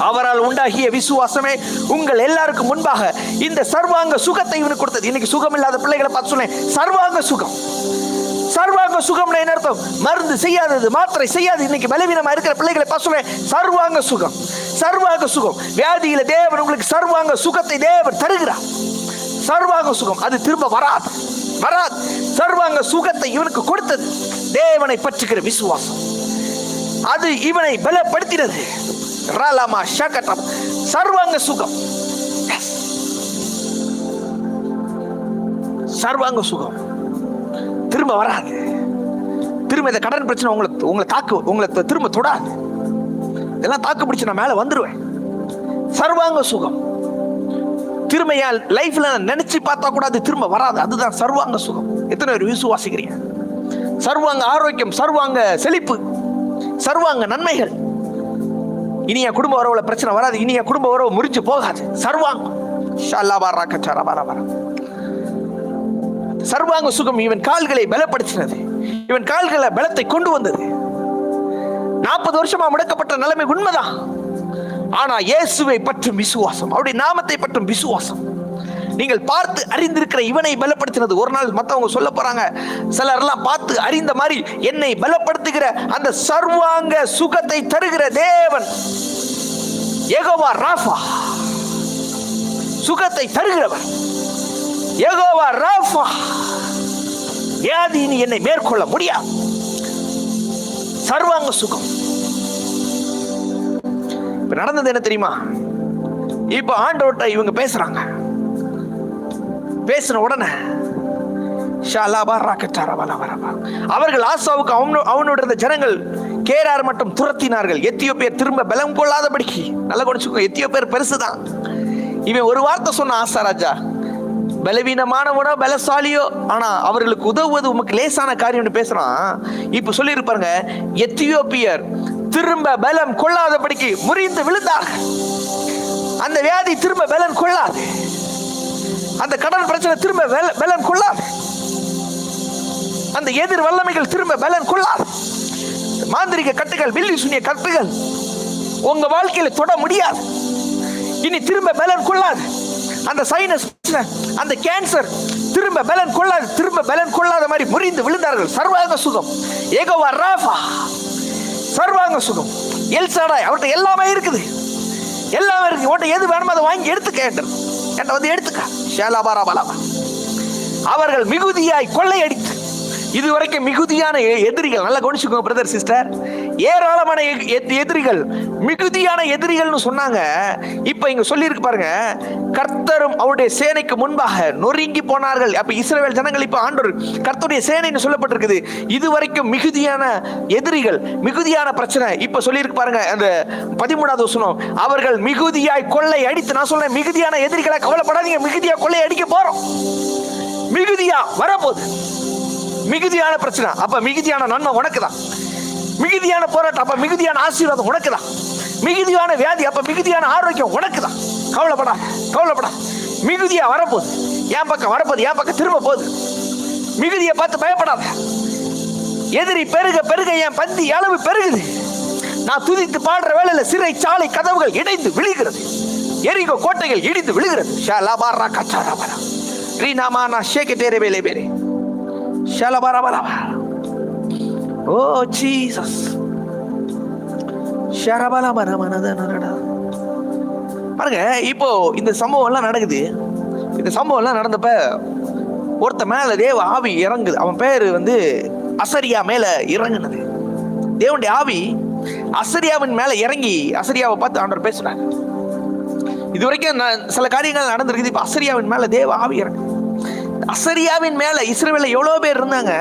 Speaker 1: அவரால் உண்டாகிய விசுவாசமே உங்கள் எல்லாருக்கும் முன்பாக இந்த சர்வாங்க சுகத்தை இவனுக்கு கொடுத்தது. இன்னைக்கு சுகம் இல்லாத பிள்ளைகளை பார்த்து சொன்னேன், சர்வாங்க சுகம். சர்வாங்க சுகம்னா என்ன அர்த்தம்? மருந்து செய்யாதது, மாத்திரை செய்யாது. இன்னைக்கு பலவீனமா இருக்கிற பிள்ளைகளை பார்த்து சொன்னேன், சர்வாங்க சுகம். சர்வாங்க சுகம். வியாதியில தேவன் உங்களுக்கு சர்வாங்க சுகத்தை தேவன் தருகிறார். சர்வாங்க சுகம் அது திரும்ப வராது, வராது. சர்வாங்க சுகத்தை இவனுக்கு கொடுத்தது தேவனை பற்றுகிற விசுவாசம். அது இவனை பலப்படுத்தினது. சர்வாங்க சுகம், சர்வாங்க சுகம் திரும்ப வராது. திரும்ப இந்த கடன் பிரச்சனை உங்களை திரும்ப தொடாது. இதெல்லாம் தாக்கு பிடிச்சு நான் மேல வந்துருவேன். சர்வாங்க சுகம் திரும்ப என் லைஃப்ல நினைச்சு பார்த்தா கூட அது திரும்ப வராது. அதுதான் சர்வாங்க சுகம். எத்தனை பேர் விசுவாசிக்கிறீங்க? சர்வாங்க ஆரோக்கியம், சர்வாங்க செழிப்பு, சர்வாங்க நன்மைகள். இனி என் குடும்ப உறவுல பிரச்சனை வராது, இனி என் குடும்ப உறவு முறிஞ்சு போகாது. சர்வாங்கம். சர்வாங்க சுகம் இவன் கால்களை பலப்படுத்தினது, இவன் கால்களை பலத்தை கொண்டு வந்தது. 40 வருஷமா முடக்கப்பட்ட நிலைமை உண்மைதான். ஆனா இயேசுவை பற்றும் விசுவாசம், அவருடைய நாமத்தை பற்றும் விசுவாசம், நீங்கள் பார்த்து அறிந்திருக்கிற இவனை பலப்படுத்தினது. ஒரு நாள் மற்றவங்க சொல்ல போறாங்க, சிலர்லாம் பார்த்து அறிந்த மாதிரி என்னை பலப்படுத்துகிற அந்த சர்வாங்க சுகத்தை தருகிற தேவன் யெகோவா ராஃபா, சுகத்தை தருகிறவர் யெகோவா ராஃபா. வியாதி என்னை மேற்கொள்ள முடியாது. சர்வாங்க சுகம். இப்ப நடந்தது என்ன தெரியுமா? இப்ப ஆண்டவர்ட்ட இவங்க பேசுறாங்க. பேசின உடனே அவர்கள் ஆசாவுக்கு அவனோட இருந்த ஜனங்கள் கேரார் மட்டும் துரத்தினார்கள். எத்தியோப்பியர் திரும்ப பலம் கொள்ளாதபடிக்கு. நல்லா கவனிச்சுக்கோ, எத்தியோப்பியர் பெருசுதான். இவன் ஒரு வார்த்தை சொன்ன, ஆசா ராஜா பலவீனமானவனோ பலசாலியோ, ஆனா அவர்களுக்கு உதவுவது உமக்கு லேசான காரியம் பேசுறான். இப்ப சொல்லி இருப்பாருங்க, எத்தியோப்பியர் திரும்ப பலம் கொள்ளாதபடிக்கு முறிந்து விழுந்தார்கள். அந்த வியாதி திரும்ப பலன் கொள்ளாது, அந்த கடன் பிரச்சனை திரும்ப பலன் கொள்ளாது, அந்த எதிர் வல்லமைகள் திரும்ப பலன் கொள்ளாது, மாந்திரிக கட்டுகள், வில்லி சுனிய கட்டுகள் உங்க வாழ்க்கையில தொட முடியாது, இனி திரும்ப பலன் கொள்ளாது. அந்த சைனஸ், அந்த கேன்சர் திரும்ப பலன் கொள்ளாது, திரும்ப பலன் கொள்ளாத மாதிரி முறிந்து விழுந்தார்கள். சர்வாங்க சுகம் யெகோவா ராஃபா, சர்வாங்க சுகம். எல்சாடாய், அவர்கிட்ட எல்லாமே இருக்குது, எல்லாமே இருக்கு. உன்கிட்ட எது வேணுமோ அதை வாங்கி எடுத்துக்க, என்கிட்ட வந்து எடுத்துக்க. ஷேலாபாராபாலாபா. அவர்கள் மிகுதியாய் கொள்ளையடித்து, இதுவரைக்கும் மிகுதியான எதிரிகள், நல்லா கவனிச்சுக்கோங்க பிரதர் சிஸ்டர், ஏராளமான எதிரிகள், மிகுதியான எதிரிகள்னு சொன்னாங்க. இப்ப இங்க சொல்லி இருக்கு பாருங்க, கர்த்தரும் அவருடைய சேனைக்கு முன்பாக நொறுங்கி போனார்கள். அப்ப இஸ்ரவேல் ஜனங்கள் இப்ப ஆண்டவர் கர்த்தருடைய சேனைன்னு சொல்லப்பட்டிருக்குது. இதுவரைக்கும் மிகுதியான எதிரிகள், மிகுதியான பிரச்சனை. இப்ப சொல்லி இருக்கு பாருங்க அந்த 13வது வசனம், அவர்கள் மிகுதியாய் கொள்ளை அடித்து. நான் சொல்றேன், மிகுதியான எதிரிகளை கவலைப்படாதீங்க, மிகுதியா கொள்ளை அடிக்க போறோம். மிகுதியா வரப்போகுது, மிகுதியான பிரச்சனை, அப்ப மிகுதியான நன்மை உனக்குதான். மிகுதியான போராட்டம், அப்ப மிகுதியான ஆசீர்வாதம் உனக்குதான். மிகுதியான வியாதி, அப்ப மிகுதியான ஆரோக்கியம் உனக்குதான். கவலைப்படா, கவலைப்படா. மிகுதியா வரப்போகுது, என் பக்கம் வரப்போகுது, என் பக்கம் திரும்ப போகுது. மிகுதியை பார்த்து பயப்படாத. எதிரி பெருக பெருக என் பந்தி அளவு பெருகுது. நான் துதித்து பாடுற வேளையில சிறை சாலை கதவுகள் இடைந்து விழுகிறது, எரிகோ கோட்டைகள் இடிந்து விழுகிறது. Oh Jesus. பாருங்க, இப்போ இந்த சம்பவம் எல்லாம் நடக்குது. இந்த சம்பவம் எல்லாம் நடந்தப்ப ஒருத்த மேல தேவ ஆவி இறங்குது. அவன் பேரு அசரியா மேல இறங்குனது. தேவனுடைய ஆவி அசரியாவின் மேல இறங்கி அசரியாவை பார்த்து ஆண்டவர் பேசுறாங்க. இதுவரைக்கும் சில காரியங்கள் நடந்திருக்குது. இப்ப அசரியாவின் மேல தேவ ஆவி இறங்கு. அசரியாவின் மேல இஸ்ரவேல்ல எவ்வளவு பேர் இருந்தாங்க,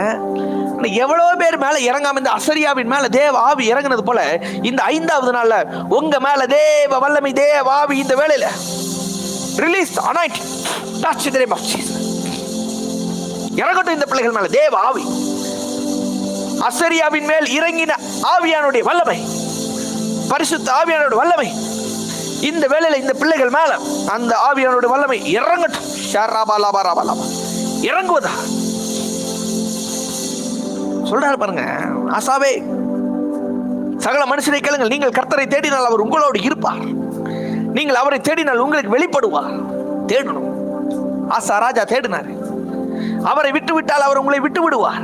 Speaker 1: எவ்வளவு பேர் மேல இறங்காம இந்த அசரியாவின் மேல தேவ ஆவி இறங்குனது போல இந்த 5வது நாள்ல உங்க மேல தேவ வல்லமை, தேவ ஆவி இந்த வேளையில release, anoint, touch the name of Jesus. இறங்கட்டும் இந்த பிள்ளைகள் மேல தேவ ஆவி. அசரியாவின் மேல் இறங்கின ஆவியானுடைய வல்லமை, பரிசுத்த ஆவியானுடைய வல்லமை இந்த வேளையில இந்த பிள்ளைகள் மேல அந்த ஆவியானவருடைய வல்லமை இறங்கட்டும். இறங்குவதா சொல்றாரு பாருங்க. ஆசாவே, சகல மனுஷனை கேளுங்கள், நீங்கள் கர்த்தரை தேடினால் அவர் உங்களோடு இருப்பார், நீங்கள் அவரை தேடினால் உங்களுக்கு வெளிப்படுவார். தேடணும். ஆசா ராஜா தேடினார். அவரை விட்டு விட்டால் அவர் உங்களை விட்டு விடுவார்.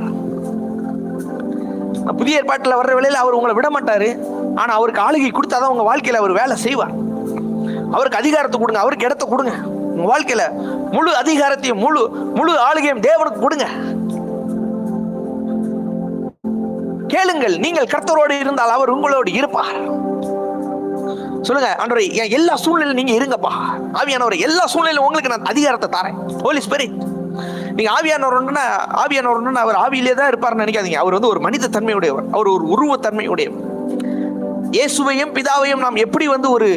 Speaker 1: புதிய ஏற்பாட்டில் வர்ற வேளையில் அவர் உங்களை விட மாட்டாரு. ஆனா அவருக்கு ஆளுகை கொடுத்தாதான் உங்க வாழ்க்கையில அவர் வேலை செய்வார். அவருக்கு அதிகாரத்தை கொடுங்க, அவருக்கு இடத்தை கொடுங்க. உங்க வாழ்க்கையில முழு அதிகாரத்தையும் முழு ஆளுகையும் தேவனுக்கு கொடுங்க. கேளுங்கள், நீங்கள் கர்த்தரோடு இருந்தால் அவர் உங்களோடு இருப்பார். சொல்லுங்க, ஆண்டவரே என் எல்லா சூழ்நிலையிலும் நீங்க இருங்கப்பா. ஆவியானவரே, எல்லா சூழ்நிலையிலும் உங்களுக்கு நான் அதிகாரத்தை தரேன். ஹோலி ஸ்பிரிட். நீங்க ஆவியானவர் அவர் ஆவியிலே தான் இருப்பார்னு நினைக்காதீங்க. அவர் ஒரு மனித தன்மையுடையவர், அவர் ஒரு உருவத்தன்மையுடையவர். இயேசுவையும் பிதாவையும் நாம் எப்படி ஒரு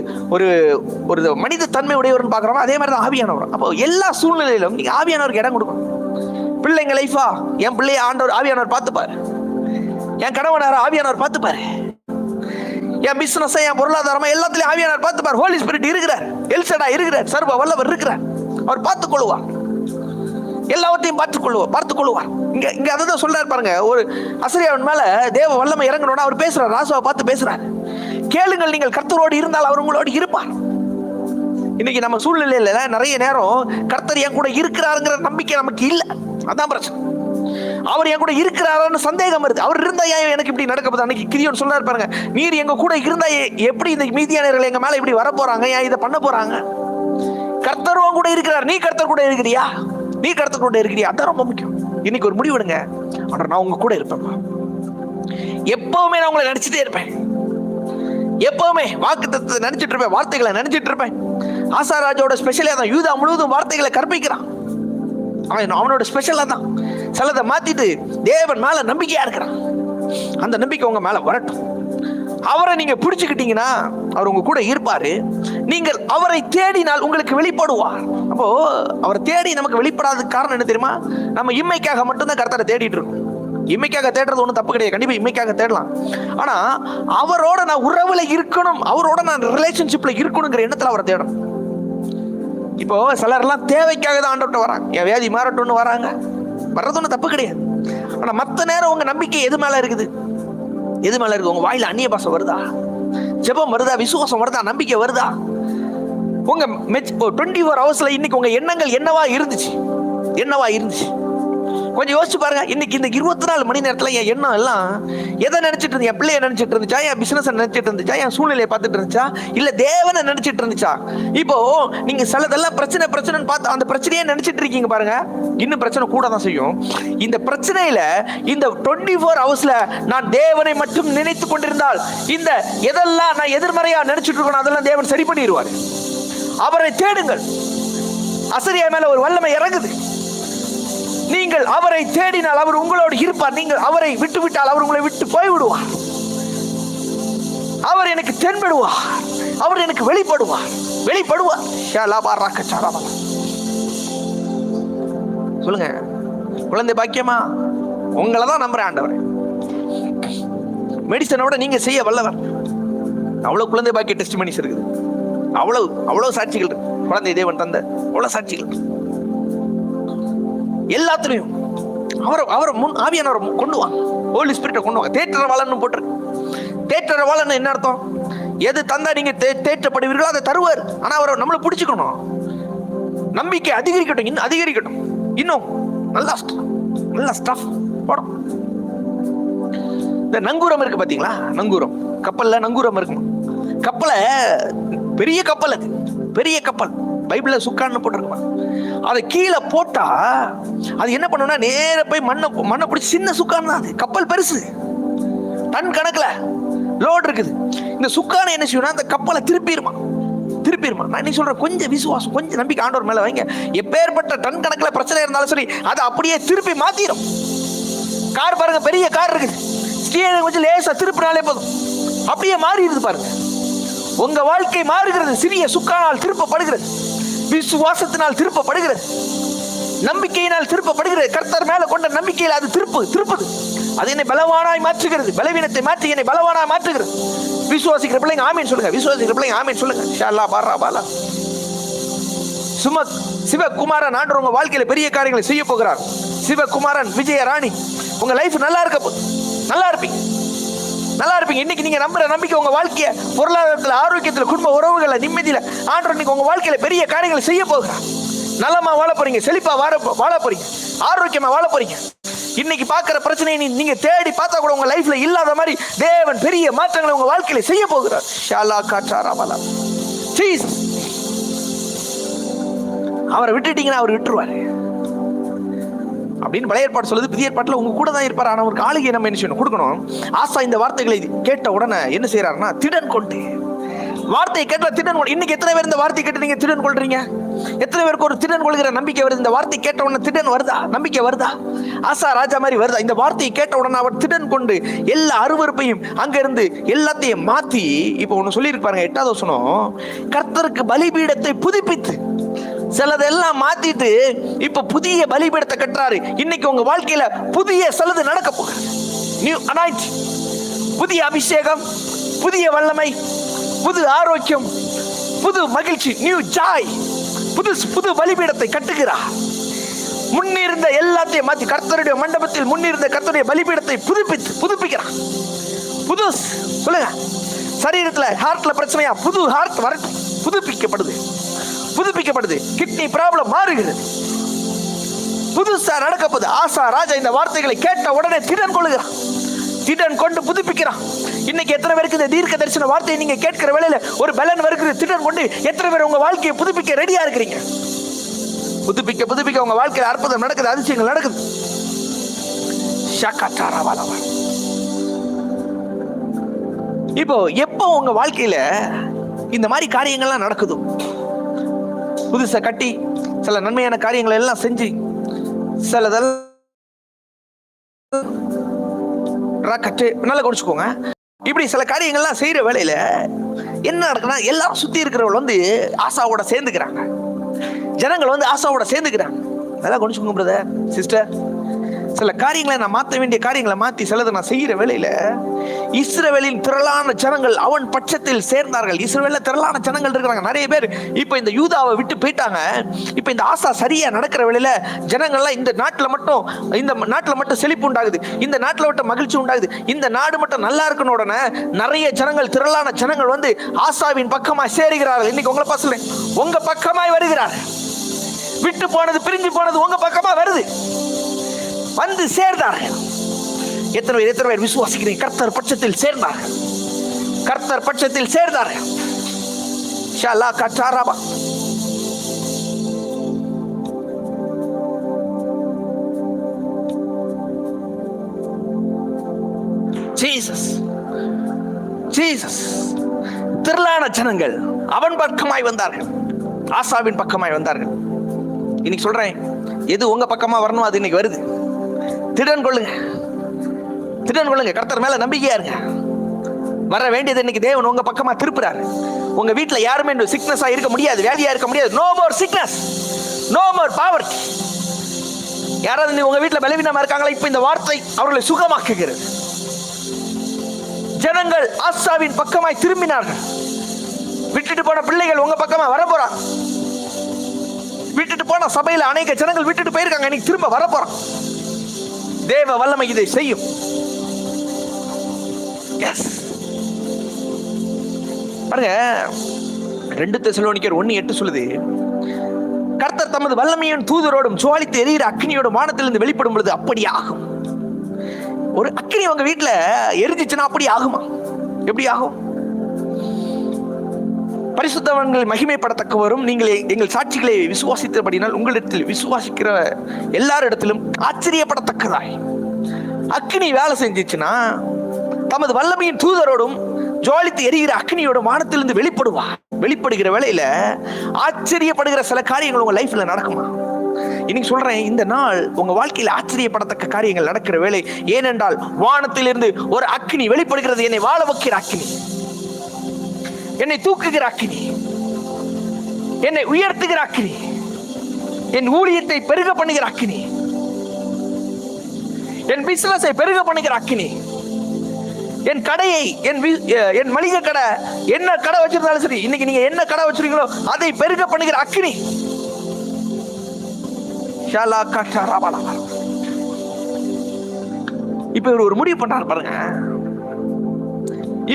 Speaker 1: ஒரு மனித தன்மை உடையவர்னு பார்க்குறோமோ அதே மாதிரி தான் ஆவியானவர். அப்போ எல்லா சூழ்நிலையிலும் நீங்க ஆவியானவருக்கு இடம் கொடுக்கணும். பிள்ளைங்க லைஃபா, என் பிள்ளைய ஆண்டவர் ஆவியானவர் பார்த்துப்பாரு. என் கணவனார ஆவியானவர் பார்த்துப்பாரு. என் பிசினஸ், என் பொருளாதாரமா எல்லாத்திலையும் ஆவியானவர் பார்த்துப்பார். ஹோலி ஸ்பிரிட் இருக்கிறார், எல்சடா இருக்கிறார், சர்வ வல்லவர் இருக்கிறார். அவர் பார்த்துக் கொள்வார், எல்லாவற்றையும் பார்த்துக் கொள்வார். இங்க அதான் சொல்றாரு பாருங்க. ஒரு அசரியாவின் மேல தேவ வல்லமை இறங்கணும்னா அவர் பேசுறார், ராசுவை பார்த்து பேசுறாரு. கேளுங்கள், நீங்கள் கர்த்தரோடு இருந்தால் அவர் உங்களோடு இருப்பார். இன்னைக்கு நம்ம சூழ்நிலையில நிறைய நேரம் கர்த்தர் என் கூட இருக்கிறாருங்கிற நம்பிக்கை நமக்கு இல்லை. அதான் பிரச்சனை. அவர் என் கூட இருக்கிறாரான்னு சந்தேகம் வருது. அவர் இருந்தா ஏன் எனக்கு இப்படி நடக்க போகுது? அன்னைக்கு கிதியோன் சொல்றாரு பாருங்க, நீர் எங்க கூட இருந்தா எப்படி இந்த மீதியானவர்கள் எங்க மேல இப்படி வர போறாங்க, ஏன் இதை பண்ண போறாங்க? கர்த்தரும் கூட இருக்கிறார். நீ கர்த்தர் கூட இருக்கிறியா? நீ கர்த்தர் கூட இருக்கிறியா? அதான் ரொம்ப முக்கியம். இன்னைக்கு ஒரு முடிவெடுங்க, ஆனா நான் உங்க கூட இருப்பேன். எப்பவுமே நான் உங்களை நினைச்சிட்டே இருப்பேன். எப்பவுமே வாக்குத்தத்தத்தை நினைச்சிட்டு இருப்பேன், வார்த்தைகளை நினைச்சிட்டு இருப்பேன். ஆசாராஜோட ஸ்பெஷலே தான். யூதா முழுவதும் வார்த்தைகளை கற்பிக்கிறான். அவனோட ஸ்பெஷலா தான் சிலதை மாத்திட்டு தேவன் மேல நம்பிக்கையா இருக்கிறான். அந்த நம்பிக்கை உங்க மேல வரட்டும். அவரை நீங்க பிடிச்சுக்கிட்டீங்கன்னா அவர் உங்க கூட இருப்பாரு. நீங்கள் அவரை தேடினால் உங்களுக்கு வெளிப்படுவார். அப்போ அவரை தேடி நமக்கு வெளிப்படாததுக்கு காரணம் என்ன தெரியுமா? நம்ம இம்மைக்காக மட்டும்தான் கர்த்தரை தேடிட்டு இருக்கோம். இம்மைக்காக தேடுறது ஒன்றும் தப்பு கிடையாது, கண்டிப்பா இம்மைக்காக தேடலாம். ஆனா அவரோட நான் உறவுல இருக்கணும், அவரோட நான் ரிலேஷன்ஷிப்ல இருக்கணுங்கிற எண்ணத்துல அவரை தேடணும். இப்போ சிலர்லாம் தேவைக்காக தான் ஆண்டவர்கிட்ட வராங்க. என் வியாதி மாறட்டும்னு வராங்க, வர்றது ஒன்றும் தப்பு கிடையாது. ஆனா மற்ற நேரம் உங்க நம்பிக்கை எது மேல இருக்குது? எது மேல இருக்கு? உங்க வாயில அந்நிய பாசம் வருதா? ஜெபம் வருதா? விசுவாசம் வருதா? நம்பிக்கை வருதா? உங்க 24 ஹவர்ஸ்ல இன்னைக்கு உங்க எண்ணங்கள் என்னவா இருந்துச்சு? கொஞ்சம் யோசிச்சு பாருங்க. இன்னைக்கு இந்த 24 மணி நேரத்துல என் எண்ணம் எல்லாம் எதை நினைச்சிட்டு இருந்தேன்? என் பிள்ளைய நினைச்சிட்டு இருந்துச்சா? என் பிசினஸ் நினைச்சிட்டு இருந்துச்சா? என் சூழ்நிலையை பார்த்துட்டு இருந்துச்சா? இல்ல தேவனை நினைச்சிட்டு இருந்துச்சா? இப்போ நீங்க சிலதெல்லாம் பிரச்சனைன்னு பார்த்து அந்த பிரச்சனையே நினைச்சிட்டு இருக்கீங்க பாருங்க, இன்னும் பிரச்சனை கூட தான் செய்யும். இந்த பிரச்சனையில இந்த 24 ஹவர்ஸ்ல நான் தேவனை மட்டும் நினைத்து கொண்டிருந்தால், இந்த எதெல்லாம் நான் எதிர்மறையா நினைச்சிட்டு இருக்கணும் அதெல்லாம் தேவன் சரி பண்ணிடுவார். அவரை தேடுங்கள். அசரியா மேல ஒரு வல்லமை இறங்குது. நீங்கள் அவரை தேடினால் அவர் உங்களோடு இருப்பார். நீங்கள் அவரை விட்டு விட்டால் அவர் உங்களை விட்டு போய்விடுவார். அவர் எனக்கு தென்படுவார், அவர் எனக்கு வெளிப்படுவார். சொல்லுங்க, குழந்தை பாக்கியமா? உங்களை தான் நம்புறேன் ஆண்டவரே. மெடிசனோட நீங்க செய்ய வல்லவர். அவ்வளவு குழந்தை பாக்கிய டெஸ்டிமனிஸ் இருக்குது, அவ்வளவு சாட்சிகள் இருக்கு. குழந்தை தேவன் தந்த அவ்வளவு சாட்சிகள் இருக்கு. எல்லாத்துலயும் அவரை ஆவியானவரை கொண்டு வாங்க, ஹோலி ஸ்பிரிட்டை கொண்டு வாங்க. தேற்றரவாளன்னு போட்டிருக்கு. தேற்றரவாளன்னு என்ன அர்த்தம்? எது தந்தா நீங்க தேற்றப்படுவீர்களோ அதை தருவார். ஆனா அவரை நம்மளை பிடிச்சுக்கணும். நம்பிக்கை அதிகரிக்கட்டும், இன்னும் அதிகரிக்கட்டும், இன்னும் நல்ல ஸ்டஃப் போடும். இந்த நங்கூரம் இருக்கு பாத்தீங்களா? நங்கூரம், கப்பல்ல நங்கூரம் இருக்குமா? கப்பலை, பெரிய கப்பல், அது பெரிய கப்பல். பைபிள்ல சுக்கான்னு போட்டிருக்கோம். அதை கீழே போட்டா அது என்ன பண்ணும்னா நேர போய் மண்ணை பிடிச்சி, சின்ன சுக்கான் தான் அது. கப்பல் பெருசு, டன் கணக்குல லோடு இருக்குது. இந்த சுக்கான என்ன செய்யணும்? அந்த கப்பலை திருப்பிடுமா. நான் என்ன சொல்றேன், கொஞ்சம் விசுவாசம், கொஞ்சம் நம்பிக்கை ஆண்டவர் மேல வைங்க. எப்பேற்பட்ட டன் கணக்குல பிரச்சனை இருந்தாலும் சரி, அதை அப்படியே திருப்பி மாத்திரும். கார் பாருங்க, பெரிய கார் இருக்குது, ஸ்டீயரிங் கொஞ்சம் லேசா திருப்பினாலே போதும், அப்படியே மாறிடுது பாருங்க. உங்க வாழ்க்கை மாறுகிறது. சிறிய சுக்கானால் திருப்பப்படுகிறது, விசுவாசத்தினால் திருப்பப்படுகிறது, நம்பிக்கையினால் திருப்பப்படுகிறது. கர்த்தர் மேல கொண்ட நம்பிக்கையில் அது திருப்புது. அது என்னை பலவானாய் மாற்றுகிறது. பலவீனத்தை மாற்றி என்னை பலவானாய் மாற்றுகிறது. விசுவாசிக்கிற பிள்ளைங்க ஆமீன் சொல்லுங்க. விசுவாசிக்கிற பிள்ளைங்க ஆமீன் சொல்லுங்க. ஷல்லா பாரா பாலா. சிவகுமாரன் ஆண்டவர் உங்க வாழ்க்கையில பெரிய காரியங்களை செய்ய போகிறார். சிவகுமாரன், விஜய ராணி, உங்க லைஃப் நல்லா இருக்க போகுது. நல்லா இருப்பீங்க, நல்லா இருப்பீங்க. இன்னைக்கு நீங்க நம்புற நம்பிக்கை உங்க வாழ்க்கைய பொருளாதாரத்துல, ஆரோக்கியத்துல, குடும்ப உறவுகள்ல, நிம்மதியில ஆண்டவர் இன்னைக்கு உங்க வாழ்க்கையில பெரிய காரியங்களை செய்ய போகிறார். நலமா வாழ போறீங்க, செழிப்பா வாழ போறீங்க, ஆரோக்கியமா வாழ போறீங்க. இன்னைக்கு பார்க்கிற பிரச்சனையை நீங்க தேடி பார்த்தா கூட உங்க லைஃப்ல இல்லாத மாதிரி தேவன் பெரிய மாற்றங்களை உங்க வாழ்க்கையில செய்ய போகிறார். ஷாலா காட்டாரா வாலா. ஜீசஸ். அவரை விட்டுட்டீங்கன்னா அவர் விட்டுருவாரு அப்படின்னு பழைய ஏற்பாடு சொல்லுது. புதிய ஏற்பாட்டில் உங்க கூட தான் இருப்பார். ஆனால் ஒரு ஆளுகை நம்ம என்ன செய்யணும், கொடுக்கணும். ஆசா இந்த வார்த்தைகளை கேட்ட உடனே என்ன செய்யறாருன்னா, திடன் கொண்டு. வார்த்தையை கேட்ட திடன் கொண்டு. இன்னைக்கு எத்தனை பேர் இந்த வார்த்தை கேட்டு நீங்க திடன் கொள்றீங்க? எத்தனை பேருக்கு ஒரு திடன் கொள்கிற நம்பிக்கை வருது? இந்த வார்த்தை கேட்ட உடனே திடன் வருதா? நம்பிக்கை வருதா? ஆசா ராஜா மாதிரி வருதா? இந்த வார்த்தையை கேட்ட உடனே அவர் திடன் கொண்டு எல்லா அருவருப்பையும் அங்க இருந்து எல்லாத்தையும் மாத்தி, இப்ப ஒண்ணு சொல்லியிருப்பாருங்க 8வது வசனம், கர்த்தருக்கு பலிபீடத்தை புதுப்பித்து சிலதெல்லாம் மாத்திட்டு இப்ப புதிய பலிபீடத்தை கட்டுறாரு. இன்னைக்கு உங்க வாழ்க்கையில புதிய சிலது நடக்க போகுது. நியூ அனாயிண்டிங், புதிய அபிஷேகம், புதிய வல்லமை, புது ஆரோக்கியம், புது மகிழ்ச்சி, நியூ ஜாய். புது பலிபீடத்தை கட்டுகிறார். முன்னிருந்த எல்லாத்தையும் மாத்தி கர்த்தருடைய மண்டபத்தில் முன்னிருந்த கர்த்தருடைய பலிபீடத்தை புதுப்பிக்கிறார். புது சொல்லுங்க, சரீரத்துல ஹார்ட்ல பிரச்சனையா, புது ஹார்ட் வரட்டும். புதுப்பிக்கப்படுது. கிட்னி ப்ராப்ளம் மாறுகிறது. புதுசா நடக்க போகுது. ஆசா ராஜா இந்த வார்த்தைகளை கேட்ட உடனே திடன் கொள்ளுகிறான். திடன் கொண்டு புதுப்பிக்கிறான். இன்னைக்கு எத்தனை பேருக்கு இந்த தீர்க்க தரிசன வார்த்தையை நீங்க கேட்கிற வேளையில ஒரு பலன் வருகிறது? திடன் கொண்டு எத்தனை பேர் உங்க வாழ்க்கையை புதுப்பிக்க ரெடியா இருக்கிறீங்க? புதுப்பிக்க உங்க வாழ்க்கையில அற்புதம் நடக்குது, அதிசயங்கள் நடக்குது. இப்போ எப்போ உங்க வாழ்க்கையில இந்த மாதிரி காரியங்கள்லாம் நடக்குது, புதுசா கட்டி சில நன்மையான காரியங்களை எல்லாம் செஞ்சு சிலதெல்லாம் நல்லா குடிச்சுக்கோங்க. இப்படி சில காரியங்கள்லாம் செய்யற வேலையில என்ன நடக்குன்னா, எல்லாரும் சுத்தி இருக்கிறவங்க வந்து ஆசாவோட சேர்ந்துக்கிறாங்க. ஜனங்கள் வந்து ஆசாவோட சேர்ந்துக்கிறாங்க. நல்லா குடிச்சுக்கோங்க பிரதர், சிஸ்டர். சில காரியங்களை நான் மாற்ற வேண்டிய காரியங்களை மாற்றி சிலதை நான் செய்கிற வேளையில இஸ்ரவேலின் திரளான ஜனங்கள் அவன் பட்சத்தில் சேர்ந்தார்கள். இஸ்ரவேலில் திரளான ஜனங்கள் இருக்கிறாங்க, நிறைய பேர். இப்போ இந்த யூதாவை விட்டு போயிட்டாங்க. இப்போ இந்த ஆசா சரியா நடக்கிற வேளையில ஜனங்கள்லாம் இந்த நாட்டில் மட்டும் செழிப்பு உண்டாகுது, இந்த நாட்டில் மட்டும் மகிழ்ச்சி உண்டாகுது, இந்த நாடு மட்டும் நல்லா இருக்கணும். உடனே நிறைய ஜனங்கள், திரளான ஜனங்கள் வந்து ஆசாவின் பக்கமாய் சேருகிறார்கள். இன்னைக்கு உங்களை பசங்க உங்க பக்கமாய் வருகிறார்கள். விட்டு போனது, பிரிஞ்சு போனது உங்க பக்கமா வருது, வந்து சேர்ந்தார்கள். எத்தனை பேர் விசுவாசிக்கிறீங்க? கர்த்தர் பட்சத்தில் சேர்ந்தார்கள். கர்த்தர் பட்சத்தில் சேர்ந்தார்கள். ஷாலா கட்டாராபா. ஜீசஸ் திரளான ஜனங்கள் அவன் பக்கமாய் வந்தார்கள், ஆசாவின் பக்கமாய் வந்தார்கள். இன்னைக்கு சொல்றேன், எது உங்க பக்கமா வரணும் அது இன்னைக்கு வருது. திடன் கொள்ளுங்க. கர்த்தர் மேல நம்பிக்கையா இருங்க. வர வேண்டியது இன்னைக்கு தேவன் உங்க பக்கமா திருப்புறாரு. உங்க வீட்டுல யாருமே சிக்னஸா இருக்க முடியாது, வியாதியா இருக்க முடியாது. No more sickness, no more poverty. யாராவது உங்க வீட்டுல பலவீனமா இருக்காங்களா? இப்ப இந்த வார்த்தை அவர்களை சுகமாக்குகிறது. ஜனங்கள் ஆசாவின் பக்கமாய் திரும்பினார்கள். விட்டுட்டு போன பிள்ளைகள் உங்க பக்கமா வர போறாங்க. விட்டுட்டு போன சபையில அநேக ஜனங்கள் விட்டுட்டு போயிருக்காங்க, இன்னைக்கு திரும்ப வர போறான். தேவ வல்லமை இதை செய்யும். பாருங்க, 2 தெசலோனிக்கர் 1:8 சொல்லுது, கர்த்தர் தமது வல்லமையின் தூதரோடும் சுவாலித்து எரிகிற அக்னியோட வானத்திலிருந்து வெளிப்படும் பொழுது அப்படி ஆகும். ஒரு அக்னி உங்க வீட்டுல எரிஞ்சிச்சுன்னா அப்படி ஆகுமா? எப்படி ஆகும்? பரிசுத்தவான்கள் மகிமைப்படத்தக்கவரும் நீங்கள் எங்கள் சாட்சிகளை விசுவாசித்தபடினால் உங்களிடத்தில் விசுவாசிக்கிற எல்லாரிடத்திலும் ஆச்சரியப்படத்தக்கதாய் அக்னி வேலை செஞ்சிச்சுன்னா தமது வல்லமையின் தூதரோடும் ஜுவாலித்து எரிகிற அக்னியோட வானத்திலிருந்து வெளிப்படுகிற வேளையில ஆச்சரியப்படுகிற சில காரியங்கள் உங்க லைஃப்ல நடக்குமா? இன்னைக்கு சொல்றேன், இந்த நாள் உங்க வாழ்க்கையில் ஆச்சரியப்படத்தக்க காரியங்கள் நடக்கிற வேலை. ஏனென்றால் வானத்திலிருந்து ஒரு அக்னி வெளிப்படுகிறது. என்னை வாழ வைக்கிற அக்னி, என்னை தூக்குகிற அக்கினி, என்னை உயர்த்துகிற அக்கினி, என் ஊழியத்தை பெருக பண்ணுகிற அக்கினி, என் பிசினஸை பெருக பண்ணுகிற அக்கினி, என் கடையை, என் மளிகை கடை, என்ன கடை வச்சிருந்தாலும் சரி, இன்னைக்கு நீங்க என்ன கடை வச்சிருக்கீங்களோ அதை பெருக பண்ணுகிற அக்கினி. இப்ப இவர் ஒரு முடிவு பண்றாரு பாருங்க.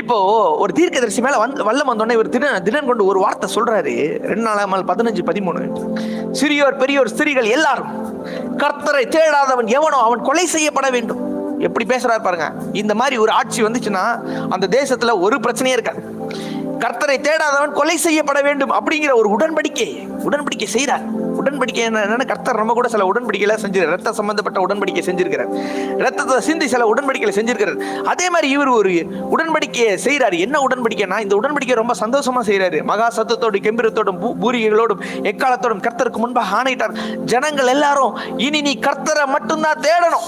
Speaker 1: இப்போ ஒரு தீர்க்கதரிசி மேல வல்லம் வந்தோடனே இவர் திடன் கொண்டு ஒரு வார்த்தை சொல்றாரு. 2 நாளாகமம் 15:13. சிறியோர் பெரியோர் ஸ்திரீகள் எல்லாரும் கர்த்தரை தேடாதவன் எவனோ அவன் கொலை செய்யப்பட வேண்டும். எப்படி பேசுறாரு பாருங்க. இந்த மாதிரி ஒரு ஆட்சி வந்துச்சுன்னா அந்த தேசத்துல ஒரு பிரச்சனையே இருக்காது. கர்த்தரை தேடாதவன் கொலை செய்யப்பட வேண்டும் அப்படிங்கிற ஒரு உடன்படிக்கை செய்யறார். உடன்படிக்கை என்னன்னா, கர்த்தர் நம்ம கூட சில உடன்படிக்கைகளை செஞ்சிருக்கார். ரத்த சம்பந்தப்பட்ட உடன்படிக்கை செஞ்சிருக்கிறார். ரத்தத்தை சிந்தி சில உடன்படிக்கைகளை செஞ்சிருக்கிறார். அதே மாதிரி இவர் ஒரு உடன்படிக்கையை செய்யறாரு. என்ன உடன்படிக்கைனா, இந்த உடன்படிக்கை ரொம்ப சந்தோஷமா செய்யறாரு. மகா சத்தத்தோடும் கெம்பீரத்தோடும் பூரிகைகளோடும் எக்காலத்தோடும் கர்த்தருக்கு முன்பாக ஆணையிட்டார். ஜனங்கள் எல்லாரும் இனி நீ கர்த்தரை மட்டும்தான் தேடணும்.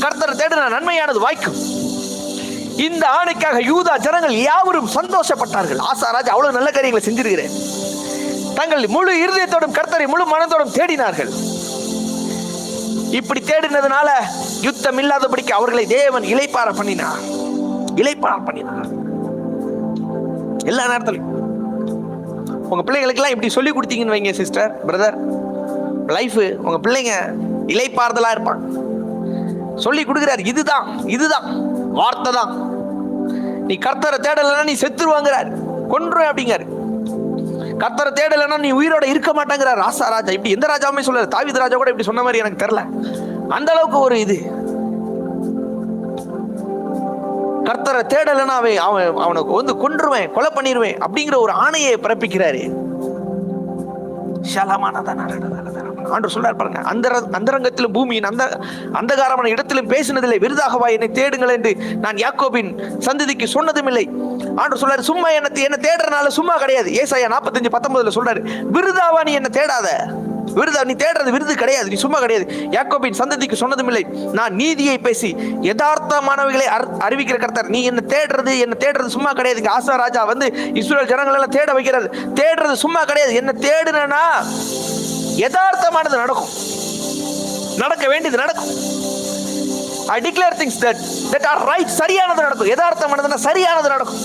Speaker 1: கர்த்தரை தேடின நன்மையானது வாய்க்கும். இந்த ஆணைக்காக யூதா ஜனங்கள் யாவரும் சந்தோஷப்பட்டார்கள். ஆசா ராஜா அவ்வளவு நல்ல காரியங்களை செஞ்சிருக்கிறேன். தங்கள் முழு இருதயத்தோடும் கர்த்தரை முழு மனதோடும் தேடினார்கள். இப்படி தேடினதுனால யுத்தம் இல்லாதபடிக்கு அவர்களை தேவன் இளைப்பாற பண்ணினார். எல்லா நேரத்திலும் உங்க பிள்ளைகளுக்கு எல்லாம் இப்படி சொல்லி கொடுத்தீங்கன்னு வைங்க சிஸ்டர், பிரதர், லைஃப் உங்க பிள்ளைங்க இளைப்பாறுதலா இருப்பாங்க. சொல்லி கொடுக்கிறார். இதுதான் வார்த்தை தான். நீ கர்த்தரை தேடலைன்னா நீ செத்துருவாங்கிறார், கொன்றுவேன் அப்படிங்கிறார். கர்த்தரை தேடலைன்னா நீ உயிரோட இருக்க மாட்டேங்கிறார் ஆசா ராஜா. இப்படி எந்த ராஜாவுமே சொல்ல, தாவீது ராஜா கூட இப்படி சொன்ன மாதிரி எனக்கு தெரியல. அந்த அளவுக்கு ஒரு இது. கர்த்தரை தேடலைன்னா அவனுக்கு வந்து கொன்றுவேன், கொலை பண்ணிடுவேன் அப்படிங்கிற ஒரு ஆணையை பிறப்பிக்கிறாரு. ஆண்டவர் சொல்றார் பாருங்க, அந்தரங்கத்திலும் பூமியின் அந்தகாரமான இடத்திலும் பேசினதில்லை, விருதாகவா என்னை தேடுங்கள் என்று நான் யாக்கோபின் சந்ததிக்கு சொன்னதும் இல்லை. ஆண்டவர் சொல்றாரு, சும்மா என்ன தேடுறதுனால சும்மா கிடையாது. ஏசாயா 45:19 சொல்றாரு, விருதாவா நீ என்ன தேடாத. நீ தேடுறது விருது கிடையாது, நீ சும்மா கிடையாது. யாக்கோபின் சந்ததிக்கு சொன்னதும் இல்லை, நான் நீதியை பேசி யதார்த்தமானவைகளை அறிவிக்கிற கர்த்தர். நீ என்ன தேடுறது சும்மா கிடையாது. ஆசா ராஜா வந்து இஸ்ரவேல் ஜனங்கள் எல்லாம் தேட வைக்கிறது. தேடுறது சும்மா கிடையாது. என்ன தேடுனா யதார்த்தமானது நடக்கும், நடக்க வேண்டியது நடக்கும். I declare things that are right. சரியானது நடக்கும். யதார்த்தமானதுன்னா சரியானது நடக்கும்.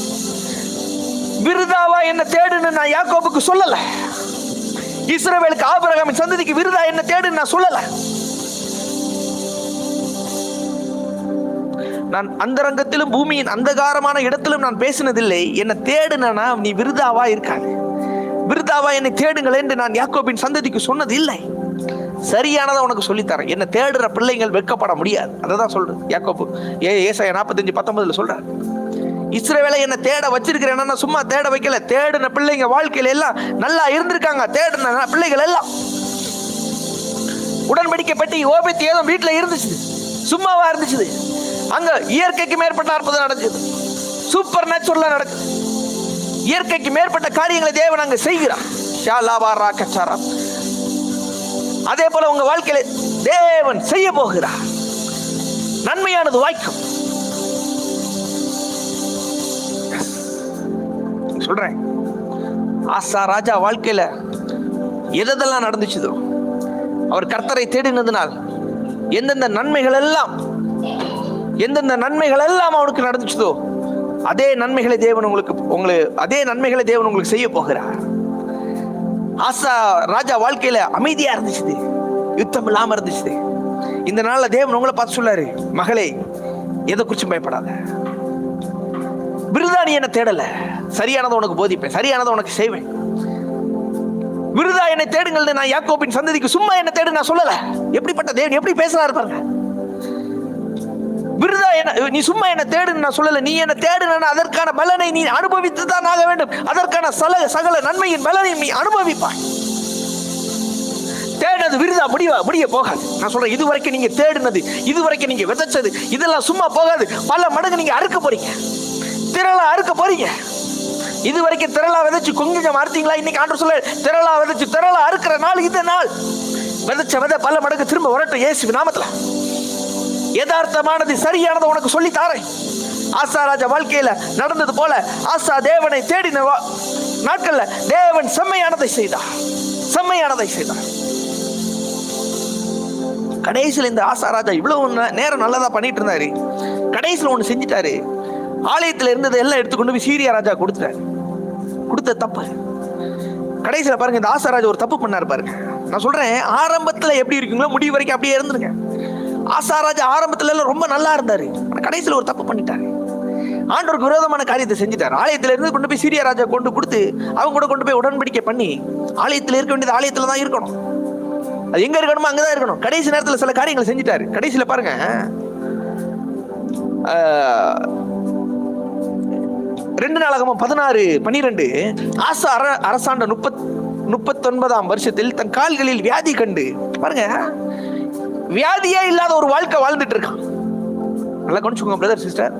Speaker 1: விருதாவா என்ன தேடுன்னு நான் யாக்கோபுக்கு சொல்லல. இஸ்ரவேலுக்கு ஆபிரகாமின் சந்ததிக்கு விருதா என்ன தேடுன்னு நான் சொல்லல. நான் அந்தரங்கத்திலும் பூமியின் அந்தகாரமான இடத்திலும் நான் பேசினதில்லை. என்ன தேடுனா நீ விருதாவா இருக்காது. விருதாவா என்னை தேடுங்கள் என்று நான் யாக்கோபின் சந்ததிக்கு சொன்னது இல்லை. சரியானதை உனக்கு சொல்லித்தரேன். என்ன தேடுற பிள்ளைகள் வெட்கப்பட முடியாது. அததான் சொல்றேன் யாக்கோபு. ஏசாயா 45:19 சொல்ற, இஸ்ரவேலை என்ன தேட வச்சிருக்கிறேன்னா சும்மா தேட வைக்கல. தேடின பிள்ளைங்க வாழ்க்கையில எல்லாம் நல்லா இருந்திருக்காங்க. தேடின பிள்ளைகள் எல்லாம் உடன்படிக்கை பற்றி ஓபேத் ஏதோ வீட்டுல இருந்துச்சு, சும்மாவா இருந்துச்சு. அங்க இயற்கைக்கு மேற்பட்ட அற்புதம் நடக்குது, சூப்பர் நேச்சுரலா நடக்குது. இயற்கைக்கு மேற்பட்ட காரியங்களை தேவன் அங்க செய்கிறார். அதே போல உங்க வாழ்க்கையில தேவன் செய்ய போகிறார். நன்மையானது வாய்க்கும். சொல்றேன், ஆசா ராஜா வாழ்க்கையில எதெல்லாம் நடந்துச்சுதோ, அவர் கர்த்தரை தேடினதுனால் எந்தெந்த நன்மைகள் எல்லாம் அவனுக்கு நடந்துச்சுதோ, அதே நன்மைகளை தேவன் உங்களுக்கு செய்ய போகிறார். ஆசா ராஜா வாழ்க்கையில அமைதியா இருந்துச்சு, யுத்தம் இல்லாம இருந்துச்சு. இந்த நாள்ல தேவன் உங்களை பார்த்து சொல்லாரு, மகளே எதை குறிச்சும் பயப்படாத. விருதா நீ என்ன தேடல, சரியானதை உனக்கு போதிப்பேன், சரியானதை உனக்கு செய்வேன். விருதா என்னை தேடுங்கள் நான் யாக்கோபின் சந்ததிக்கு சும்மா என்ன தேடு நான் சொல்லல. எப்படிப்பட்ட தேவன், எப்படி பேசுறாரு பாருங்க. விருதா நீ சும்மா என்ன தேடுன்னு நான் சொல்லல. நீ என்ன தேடுனா அதற்கான பலனை நீ அனுபவித்து தான் ஆக வேண்டும். அதற்கான சகல நன்மையின் பலனை நீ அனுபவிப்பாய். தேடுனது விருதா முடிய போகாது. நான் சொல்றேன், இதுவரைக்கும் நீங்க தேடுனது, இதுவரைக்கும் நீங்க விதைச்சது, இதெல்லாம் சும்மா போகாது. பல மடங்கு நீங்க அறுக்க போறீங்க, திரளா அறுக்க போறீங்க. இதுவரைக்கும் திரளா விதைச்சு கொஞ்சம் அறுத்தீங்களா? இன்னைக்கு ஆண்டவர் சொல்ல, திரளா விதைச்சு திரளா அறுக்கிற நாள் இந்த நாள். விதைச்ச விதை பல மடங்கு திரும்ப வரட்டும் இயேசு நாமத்துல. யதார்த்தமானது சரியானதை உனக்கு சொல்லி தாரேன். ஆசா ராஜா வாழ்க்கையில நடந்தது போல ஆசா தேவனை தேடின நாட்கள்ல தேவன் செம்மையானதை செய்தார். கடைசியில் இந்த ஆசா ராஜா இவ்வளவு நேரம் நல்லதா பண்ணிட்டு இருந்தாரு. கடைசியில் ஒண்ணு செஞ்சுட்டாரு. ஆலயத்தில் இருந்ததை எல்லாம் எடுத்துக்கொண்டு போய் சீரியா ராஜா கொடுத்துட்டாரு. கொடுத்த தப்பு. கடைசியில் பாருங்க, இந்த ஆசா ராஜா ஒரு தப்பு பண்ணாரு பாருங்க. நான் சொல்றேன், ஆரம்பத்துல எப்படி இருக்கீங்களோ முடிவு வரைக்கும் அப்படியே இருந்துருங்க. ஆசா ராஜா ஆரம்பத்துல எல்லாம் ரொம்ப நல்லா இருந்தாரு, கடைசியில் ஒரு தப்பு பண்ணிட்டாரு. ஆண்டவருக்கு விரோதமான காரியத்தை செஞ்சுட்டாரு. ஆலயத்துல இருந்து கொண்டு போய் சீரியா ராஜா கொண்டு கொடுத்து அவங்க கூட கொண்டு போய் உடன்படிக்கை பண்ணி, ஆலயத்தில் இருக்க வேண்டியது ஆலயத்துல தான் இருக்கணும், அது எங்க இருக்கணுமோ அங்கதான் இருக்கணும். கடைசி நேரத்தில் சில காரியங்களை செஞ்சுட்டாரு. கடைசியில பாருங்க, 2 நாளாகமம் 16:12 ஆசா அரசாண்ட 39ஆம் வருஷத்தில் தன் கால்களில் வியாதி கண்டு, பாருங்க, வியாதியே இல்லாத ஒரு வாழ்க்கை வாழ்ந்துட்டு இருக்கான். நல்லா கவனிச்சுக்கோங்க பிரதர் சிஸ்டர்.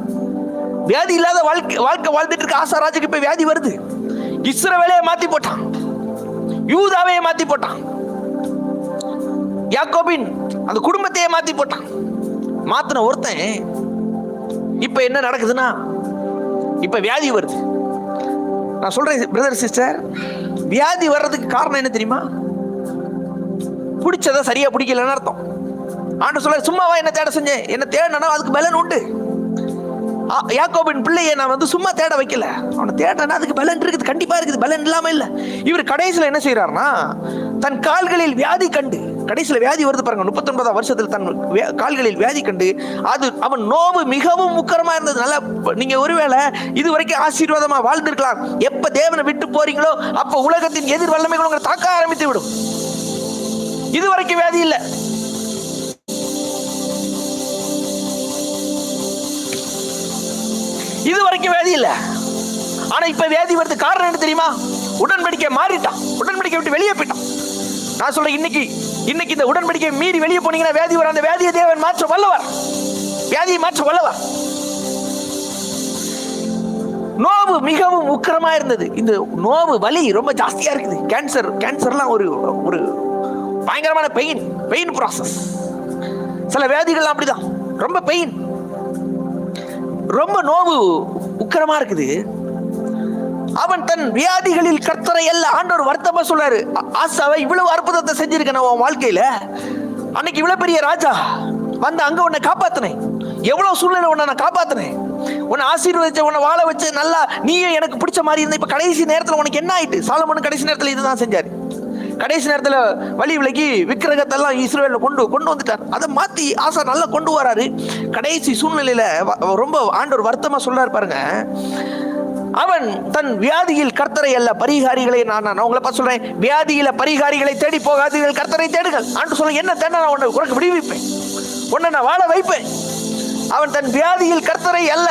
Speaker 1: வியாதி இல்லாத வாழ்க்கை வாழ்ந்துட்டு இருக்க ஆசா ராஜுக்கு இப்ப வியாதி வருது. இஸ்ரவேலையே மாத்தி போட்டான், யூதாவையே மாத்தி போட்டான், யாக்கோபின் அந்த குடும்பத்தையே மாத்தி போட்டான். மாத்தின ஒருத்தன் இப்ப என்ன நடக்குதுன்னா, இப்ப வியாதி வருது. நான் சொல்றேன் பிரதர் சிஸ்டர், வியாதி வர்றதுக்கு காரணம் என்ன தெரியுமா? பிடிச்சத சரியா பிடிக்கலன்னு அர்த்தம். ஆண்டு சொல்ல, சும்மாவா என்ன தேட செஞ்சேன், என்ன தேடனா அதுக்கு பலன் உண்டு. யாக்கோபின் பிள்ளையை நான் சும்மா தேட வைக்கல, அவனை தேடனா அதுக்கு பலன் இருக்குது, கண்டிப்பா இருக்குது, பலன் இல்லாம இல்ல. இவர் கடைசியில் என்ன செய்யறாருன்னா, தன் கால்களில் வியாதி கண்டு, கடைசியில் வியாதி வருது பாருங்க, 39ஆம் வருஷத்தில் தன் கால்களில் வியாதி கண்டு, அது அவன் நோவு மிகவும் உக்கரமா இருந்தது. நல்லா நீங்க ஒருவேளை இது வரைக்கும் ஆசீர்வாதமா வாழ்ந்திருக்கலாம். எப்ப தேவனை விட்டு போறீங்களோ அப்ப உலகத்தின் எதிர் வல்லமைகள் உங்களை தாக்க ஆரம்பித்து விடும். இது வரைக்கும் வியாதி இல்லை, இது வரைக்கும் வியாதி இல்ல. ஆனா இப்ப வியாதி வருது. காரணம் என்ன தெரியுமா? உடன்படிக்கை மாறிட்டான், உடன்படிக்கை விட்டு வெளியே போயிட்டான். நான் சொல்றேன், இன்னைக்கு இந்த உடன்படிக்கை மீறி வெளியே போனீங்கன்னா வியாதி வரும். அந்த வியாதியை தேவன் மாற்ற வல்லவர், வியாதியை மாற்ற வல்லவர். நோவு மிகவும் உக்கிரமா இருந்தது. இந்த நோவு வலி ரொம்ப ஜாஸ்தியா இருக்குது. கேன்சர்லாம் ஒரு பயங்கரமான பெயின் ப்ராசஸ். சில வியாதிகள் அப்படிதான், ரொம்ப பெயின், ரொம்ப நோவு உக்கிரமா இருக்குது. அவன் தன் வியாதிகளில் கர்த்தரை எல்லாம் ஆண்டவர் வருத்தமா சொல்றாரு. ஆசாவை இவ்வளவு அற்புதத்தை செஞ்சிருக்கேன் உன் வாழ்க்கையில, அன்னைக்கு இவ்வளவு பெரிய ராஜா வந்து அங்க உன்னை காப்பாத்தினேன், எவ்வளவு சூழ்நிலை உன்னை நான் காப்பாத்தினேன், உன்னை ஆசீர்வதிச்ச, உன்னை வாழ வச்சு நல்லா நீயும் எனக்கு பிடிச்ச மாதிரி இருந்த. இப்ப கடைசி நேரத்துல உனக்கு என்ன ஆயிட்டு? சாலமோன் கடைசி நேரத்துல இதுதான் செஞ்சாரு. கடைசி நேரத்துல வழி விலகி விக்கிரகத்தெல்லாம் இஸ்ரவேல்ல கொண்டு வந்துட்டார். அதை மாத்தி ஆசா நல்லா கொண்டு வராரு. கடைசி சூழ்நிலையில ரொம்ப ஆண்டவர் வருத்தமா சொல்றாரு பாருங்க. அவன் தன் வியாதியில் கர்த்தரை அல்ல பரிகாரிகளை, நான் உங்களை பார்த்து சொல்றேன், வியாதியில பரிகாரிகளை தேடி போகாதீர்கள், கர்த்தரை தேடுங்கள். ஆண்டு சொல்ல, என்ன தேட நான் உனக்கு விடுவிப்பேன், உன்னை நான் வாழ வைப்பேன். அவன் தன் வியாதியில் கர்த்தரை அல்ல,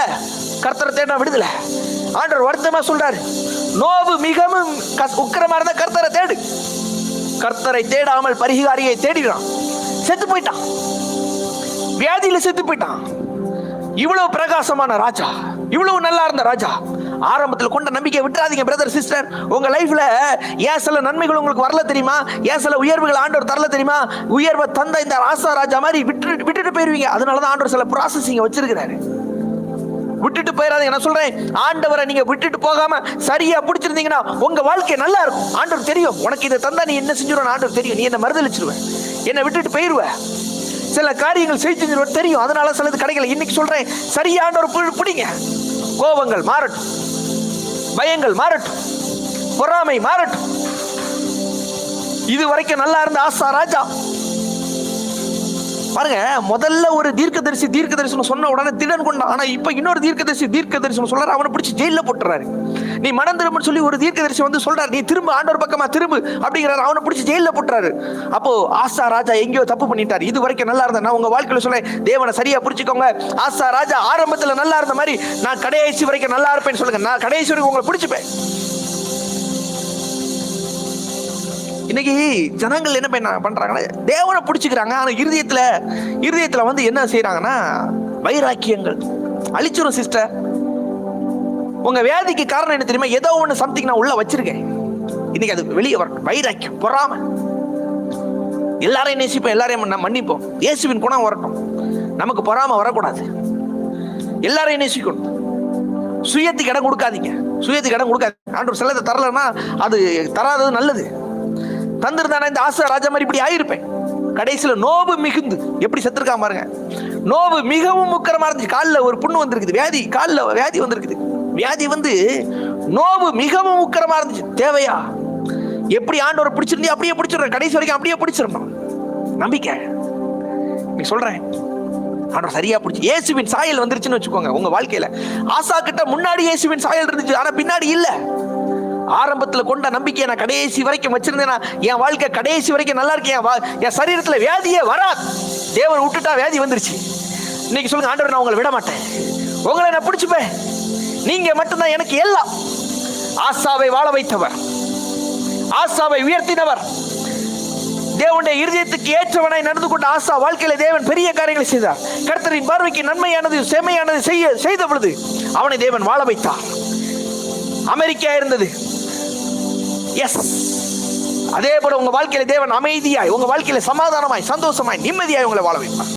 Speaker 1: கர்த்தரை தேட விடுதலை. ஆண்டவர் வருத்தமா சொல்றாரு, நோவு மிகவும் உக்கிரமா இருந்த கர்த்தரை தேடு. கர்த்தரை தேடாமல் பரிகாரியை தேடினான், செத்து போயிட்டான், வியாதியில செத்து போயிட்டான். இவ்வளவு பிரகாசமான ராஜா, இவ்வளவு நல்லா இருந்த ராஜா, ஆரம்பத்தில் கொண்ட நம்பிக்கை விட்டுறாதீங்க பிரதர் சிஸ்டர். உங்க லைஃப்ல ஏன் சில நன்மைகள் உங்களுக்கு வரல தெரியுமா? ஏன் சில உயர்வுகள் ஆண்டவர் தரல தெரியுமா? உயர்வை தந்த இந்த ஆசா ராஜா மாதிரி விட்டுட்டு போயிருவீங்க. அதனாலதான் ஆண்டவர் சில ப்ராசஸிங்க வச்சிருக்கிறாரு. விட்டுட்டு போயிடாதீங்க. நான் சொல்றேன், ஆண்டவரை நீங்க விட்டுட்டு போகாம சரியா பிடிச்சிருந்தீங்கன்னா உங்க வாழ்க்கை நல்லா இருக்கும். ஆண்டவர் தெரியும், உனக்கு இதை தந்தா நீ என்ன செஞ்சிருவ, ஆண்டவர் தெரியும், நீ என்ன மறுதளிச்சிருவ, என்ன விட்டுட்டு போயிருவ, சில காரியங்கள் செஞ்சிருவ தெரியும். அதனால சிலது கிடைக்கல. இன்னைக்கு சொல்றேன், சரியா ஆண்டவர் பிடிங்க. கோபங்கள் மாறட்டும், பயங்கள் மாறட்டும், பொறாமை மாறட்டும். இது வரைக்கும் நல்லா இருந்த ஆசா ராஜா பாருங்க, முதல்ல ஒரு தீர்க்கதரிசனம் சொன்ன உடனே திடன் கொண்டான். ஆனா இப்ப இன்னொரு தீர்க்கதரிசனம் சொல்றாரு, அவனை பிடிச்சி ஜெயில போட்டுறாரு. நீ மனம் திரும்பன்னு சொல்லி ஒரு தீர்க்கதரிசி வந்து சொல்றாரு, நீ திரும்ப ஆண்டவர் பக்கமா திரும்ப அப்படிங்கிறாரு, அவனை பிடிச்சி ஜெயில போட்டுறாரு. அப்போ ஆசா ராஜா எங்கேயோ தப்பு பண்ணிட்டாரு. இது வரைக்கும் நல்லா இருந்த, நான் உங்க வாழ்க்கையில சொல்றேன், தேவனை சரியா பிடிச்சுக்கோங்க. ஆசா ராஜா ஆரம்பத்துல நல்லா இருந்த மாதிரி நான் கடைசி வரைக்கும் நல்லா இருப்பேன்னு சொல்லுங்க. நான் கடைசி வரைக்கும் உங்களை பிடிச்சுப்பேன். இன்னைக்கு ஜனங்கள் என்ன பண்றாங்கன்னா, தேவனை பிடிச்சுக்கிறாங்க, ஆனா இருதயத்துல வந்து என்ன செய்யறாங்கன்னா, வைராக்கியங்கள் அழிச்சிரும் சிஸ்டர். உங்க வியாதிக்கு காரணம் என்ன தெரியுமா? ஏதோ ஒண்ணு சம்திங் நான் உள்ள வச்சிருக்கேன், இன்னைக்கு அது வெளியே வரணும். வைராக்கியம், பொறாமை. எல்லாரையும் நேசிப்போம், எல்லாரையும் மன்னிப்போம். இயேசுவின் குணம் வரட்டும், நமக்கு பொறாமை வரக்கூடாது. எல்லாரையும் நேசிக்கணும். சுயத்துக்கு இடம் கொடுக்காதீங்க, சுயத்துக்கு இடம் கொடுக்காது. ஆண்டவர் சிலதை தரலன்னா அது தராதது நல்லது. தந்திருந்தானே இந்த ஆசா ராஜா மாதிரி இப்படி ஆயிருப்பேன். கடைசியில நோவு மிகுந்து எப்படி செத்துருக்கான் பாருங்க. நோவு மிகவும் உக்கிரமா இருந்துச்சு. காலில் ஒரு புண்ணு வந்திருக்குது, வியாதி, காலில் வியாதி வந்திருக்குது. வியாதி வந்து நோவு மிகவும் உக்கிரமா இருந்துச்சு. தேவையா? எப்படி ஆண்டவரை பிடிச்சிருந்தே அப்படியே பிடிச்சிடறேன், கடைசி வரைக்கும் அப்படியே பிடிச்சிடணும். நம்பிக்கை. நீ சொல்றேன் ஆண்டவர் சரியா பிடிச்சி இயேசுவின் சாயல் வந்துருச்சுன்னு வச்சுக்கோங்க உங்க வாழ்க்கையில. ஆசா கிட்ட முன்னாடி இயேசுவின் சாயல் இருந்துச்சு, ஆனா பின்னாடி இல்ல. ஆரம்பத்துல கொண்ட நம்பிக்கையை நான் கடைசி வரைக்கும் வச்சிருந்தேன்னா என் வாழ்க்கை கடைசி வரைக்கும் நல்லா இருக்கேன். என் சரீரத்துல வியாதியே வராது. தேவன் விட்டுட்டா வியாதி வந்துருச்சு. இன்னைக்கு சொல்லுங்க, ஆண்டவர் நான் உங்களை விட மாட்டேன், உங்களை நான் பிடிச்சுப்பேன், நீங்க மட்டும்தான் எனக்கு எல்லாம். ஆசாவை வாழ வைத்தவர், ஆசாவை உயர்த்தினவர், தேவனுடைய இருதயத்துக்கு ஏற்றவனாய் நடந்து கொண்ட ஆசா வாழ்க்கையில தேவன் பெரிய காரியங்களை செய்தார். கர்த்தரின் பார்வைக்கு நன்மையானது செம்மையானது செய்த பொழுது அவனை தேவன் வாழ வைத்தார். அமெரிக்கா இருந்தது. எஸ், அதே போல உங்க வாழ்க்கையில தேவன் அமைதியாய், உங்க வாழ்க்கையில சமாதானமாய், சந்தோஷமாய், நிம்மதியாய் உங்களை வாழ வைப்பார்.